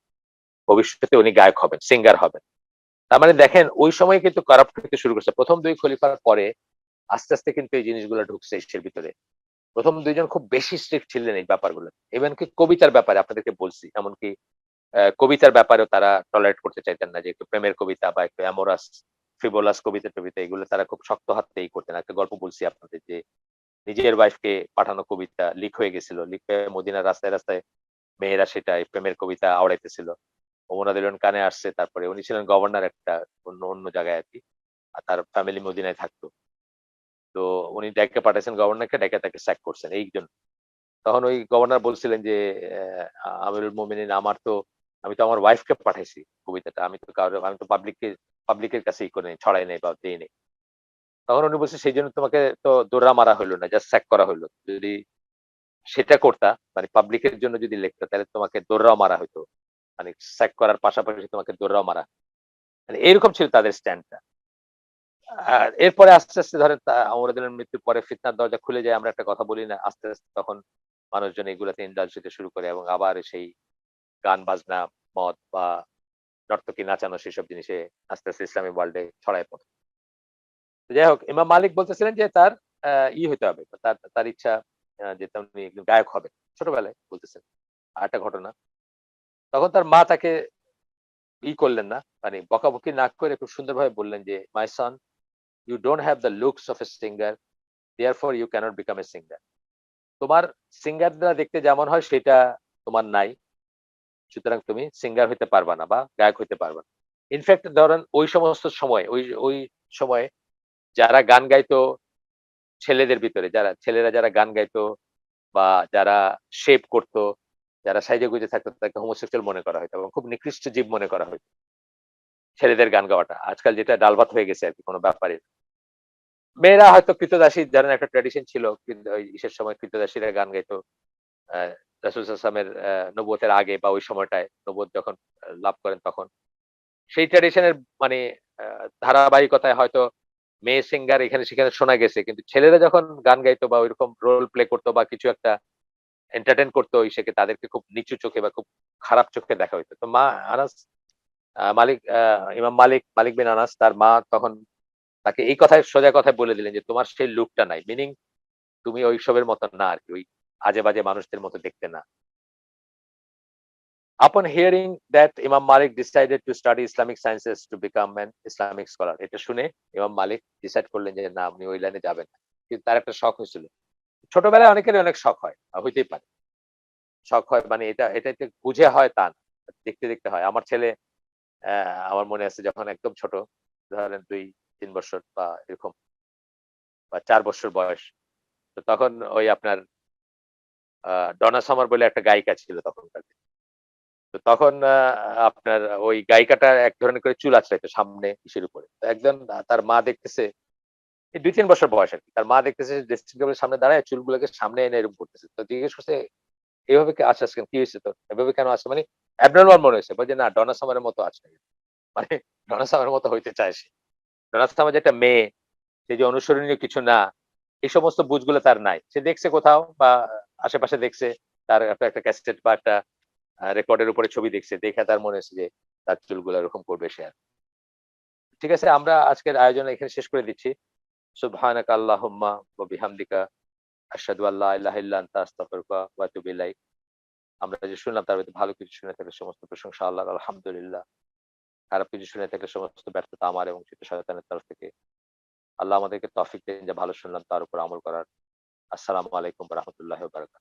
ভবিষ্যতে উনি গায়ক হবেন, সিঙ্গার হবেন। তার মানে দেখেন ওই সময় কিন্তু কারাপ্ট হতে শুরু করছে। প্রথম 2 খলিফার পরে আস্তে আস্তে কিন্তু এই জিনিসগুলো ঢুকছে ইসের ভিতরে। প্রথম 2 জন খুব বেশি স্ট্রিক্ট ছিলেন এই ব্যাপারগুলো। ইভেন কি কবিতার ব্যাপারে আপনাদেরকে বলছি, এমনকি কবিতার ব্যাপারেও তারা টলারেট করতে চাইতেন না, যে একটু প্রেমের কবিতা বা একটু অ্যামোরাস ফ্রিভোলাস কবিতা এগুলো তারা খুব শক্ত হাতেই করতেন। একটা গল্প বলছি আপনাদের যে নিজের ওয়াইফকে পাঠানো কবিতা লিক হয়ে গেছিল। লিক হয়ে মদিনার রাস্তায় রাস্তায় মেয়েরা সেটা প্রেমের কবিতা আওড়াইতেছিল। ওমর কানে আসছে। তারপরে উনি ছিলেন গভর্নর একটা অন্য জায়গায় আরকি। আর তার ফ্যামিলি মদিনায় থাকতো। তো উনি ডেকে পাঠাইছেন গভর্নরকে, ডেকে তাকে স্যাক করছেন এইজন্য। তখন ওই গভর্নর বলছিলেন যে, আমিরুল মোমিনিন, আমি তো আমার ওয়াইফকে পাঠাইছি কবিতাটা। আমি তো পাবলিকের কাছে করে নাই, ছড়াই নাই বা দেই নাই। তখন উনি বলছে, সেইজন্য তোমাকে তো দোররা মারা হইলো না, জাস্ট স্যাক করা হইলো। যদি সেটা করতা, মানে পাবলিকের জন্য যদি লিখতা, তাহলে তোমাকে দোররাও মারা হইতো। মানে স্যাক করার পাশাপাশি তোমাকে দোররাও মারা। মানে এরকম ছিল তাদের স্ট্যান্ডটা। আর এরপরে আস্তে আস্তে ধরেন ওমর রাদিয়াল্লাহু মৃত্যুর পরে ফিতনার দরজা খুলে যায়, আমরা একটা কথা বলি না? আস্তে আস্তে তখন মানুষজন এগুলাতে ইন্ডালজ হতে শুরু করে, এবং আবার সেই গান বাজনা, মদ বা নর্তকী নাচানো, সেসব জিনিসে আস্তে আস্তে ইসলামী ওয়ার্ল্ডে ছড়ায় পড়ে। তো যাই হোক, ইমাম মালিক বলতেছিলেন যে তার হইতে হবে। তার তার ইচ্ছা যে উনি একজন গায়ক হবেন। ছোটবেলায় বলতেছেন। আরেকটা ঘটনা। তখন তার মা তাকে করলেন না। মানে বকাবকি না করে খুব সুন্দরভাবে বললেন যে, "মাই সন, you don't have the looks of a singer, therefore you cannot become a singer." তোমার সিঙ্গাররা দেখতে যেমন হয় সেটা তোমার নাই। সুতরাং তুমি সিঙ্গার হইতে পারবা না বা গায়ক হইতে পারবা না। ইনফেক্ট ধরেন ওই সমস্ত সময়, ওই সময়ে যারা গান গাইতো ছেলেদের ভিতরে, ছেলেরা যারা গান গাইতো বা যারা শেভ করতো, যারা সাইজে-গুজে থাকতো, তাদেরকে হোমোসেক্সুয়াল মনে করা হইতো এবং খুব নিকৃষ্ট জীব মনে করা হইতো। ছেলেদের গান গাওয়াটা। আজকাল যেটা ডাল ভাত হয়ে গেছে আরকি, কোন ব্যাপারই না। মেয়েরা হয়তো ক্রীতদাসী, ধরেন একটা ট্র্যাডিশন ছিল। কিন্তু ওই ইসের সময় ক্রীতদাসীরা গান গাইতো। আ রাসূল সাল্লাল্লাহু আলাইহি ওয়াসাল্লামের নবুয়তের আগে বা ওই সময়টায় নবুয়ত যখন লাভ করেন তখন। সেই ট্র্যাডিশনের মানে আ ধারাবাহিকতায় হয়তো মেয়ে সিঙ্গার এখানে সেখানে শোনা গেছে। কিন্তু ছেলেরা যখন গান গাইতো বা ঐরকম রোল প্লে করতো বা কিছু একটা এন্টারটেইন করতো, ইসেকে তাদেরকে খুব নিচু চোখে বা খুব খারাপ চোখে দেখা হইতো। তো মা আনাস ইমাম মালিক বিন আনাস, তার মা তখন তাকে এই কথায় সোজা কথায় বলে দিলেন যে, "তোমার সেই লুকটা নাই।" মিনিং তুমি ঐসবের মত না আরকি। ওই আজে-বাজে মানুষদের মতো দেখতে না। Upon hearing that, Imam Malik decided to study Islamic sciences to become an Islamic scholar. এটা শুনে ইমাম মালিক ডিসাইড করলেন যে না, আপনি ওই লাইনে যাবেন না। কিন্তু তার একটা শখ হয়েছিল। ছোটবেলায় অনেকেরই অনেক শখ হয়। হইতেই পারে। শখ হয় মানে এটা বুঝে হয় তা না। দেখতে, দেখতে হয়। আমার ছেলে অ্যা আমার মনে আছে যখন একদম ছোট, ধরেন ২-৩ বছর বা এরকম বা ৪ বছর বয়স। তো তখন ওই আপনার আ ডনা সামার বলে একটা গায়িকা ছিল তখনকার দিনে। তো তখন আপনার ওই গায়িকাটা এক ধরনের করে চুল আঁচড়াইতো সামনে ইসের উপরে। তো একজন তার মা দেখতেছে, এই ২-৩ বছর বয়স আরকি। তার মা দেখতেছে ড্রেসিং টেবলের সামনে দাঁড়ায় চুলগুলোকে সামনে এনে এরকম করতেছে। তো জিজ্ঞেস করছে, এভাবে কি আছাস কেন? কি হইছে তোর? এভাবে কেন আছো? মানে abnormal মনে হইছে। বলে যে না ডনা সামারের মতো আছে। মানে ডনা সামারের মতো হইতে চায় সে। ডনা সামার যে একটা মেয়ে, সে যে অনুসরণীয় কিছু না, এই সমস্ত বুঝগুলো তার নাই। সে দেখছে কোথাও বা আশেপাশে দেখছে, তার একটা ক্যাসেট বা একটা রেকর্ডের উপরে ছবি দেখছে। দেখে তার মনে হইছে যে তার চুলগুলো এরকম করবে সে। ঠিক আছে? আমরা আজকের আয়োজন এখানে শেষ করে দিচ্ছি। সুবহানাকা আল্লাহুম্মা ওয়া বিহামদিকা আশহাদু আল্লা ইলাহা ইল্লা আনতা আস্তাগফিরুকা ওয়া আতুবু ইলাইক। আমরা যে শুনলাম তার মধ্যে ভালো কিছু শুনে থাকলে সমস্ত প্রশংসা আল্লাহর আলহামদুলিল্লাহ। খারাপ কিছু শুনে থাকলে সমস্ত ব্যর্থতা আমার এবং সেটা শয়তানের তরফ থেকে। আল্লাহ আমাদেরকে তৌফিক দেন যে ভালো শুনলাম তার উপর আমল করার। আসসালামু আলাইকুম ওয়া রাহমাতুল্লাহি ওয়া বারাকাতুহু।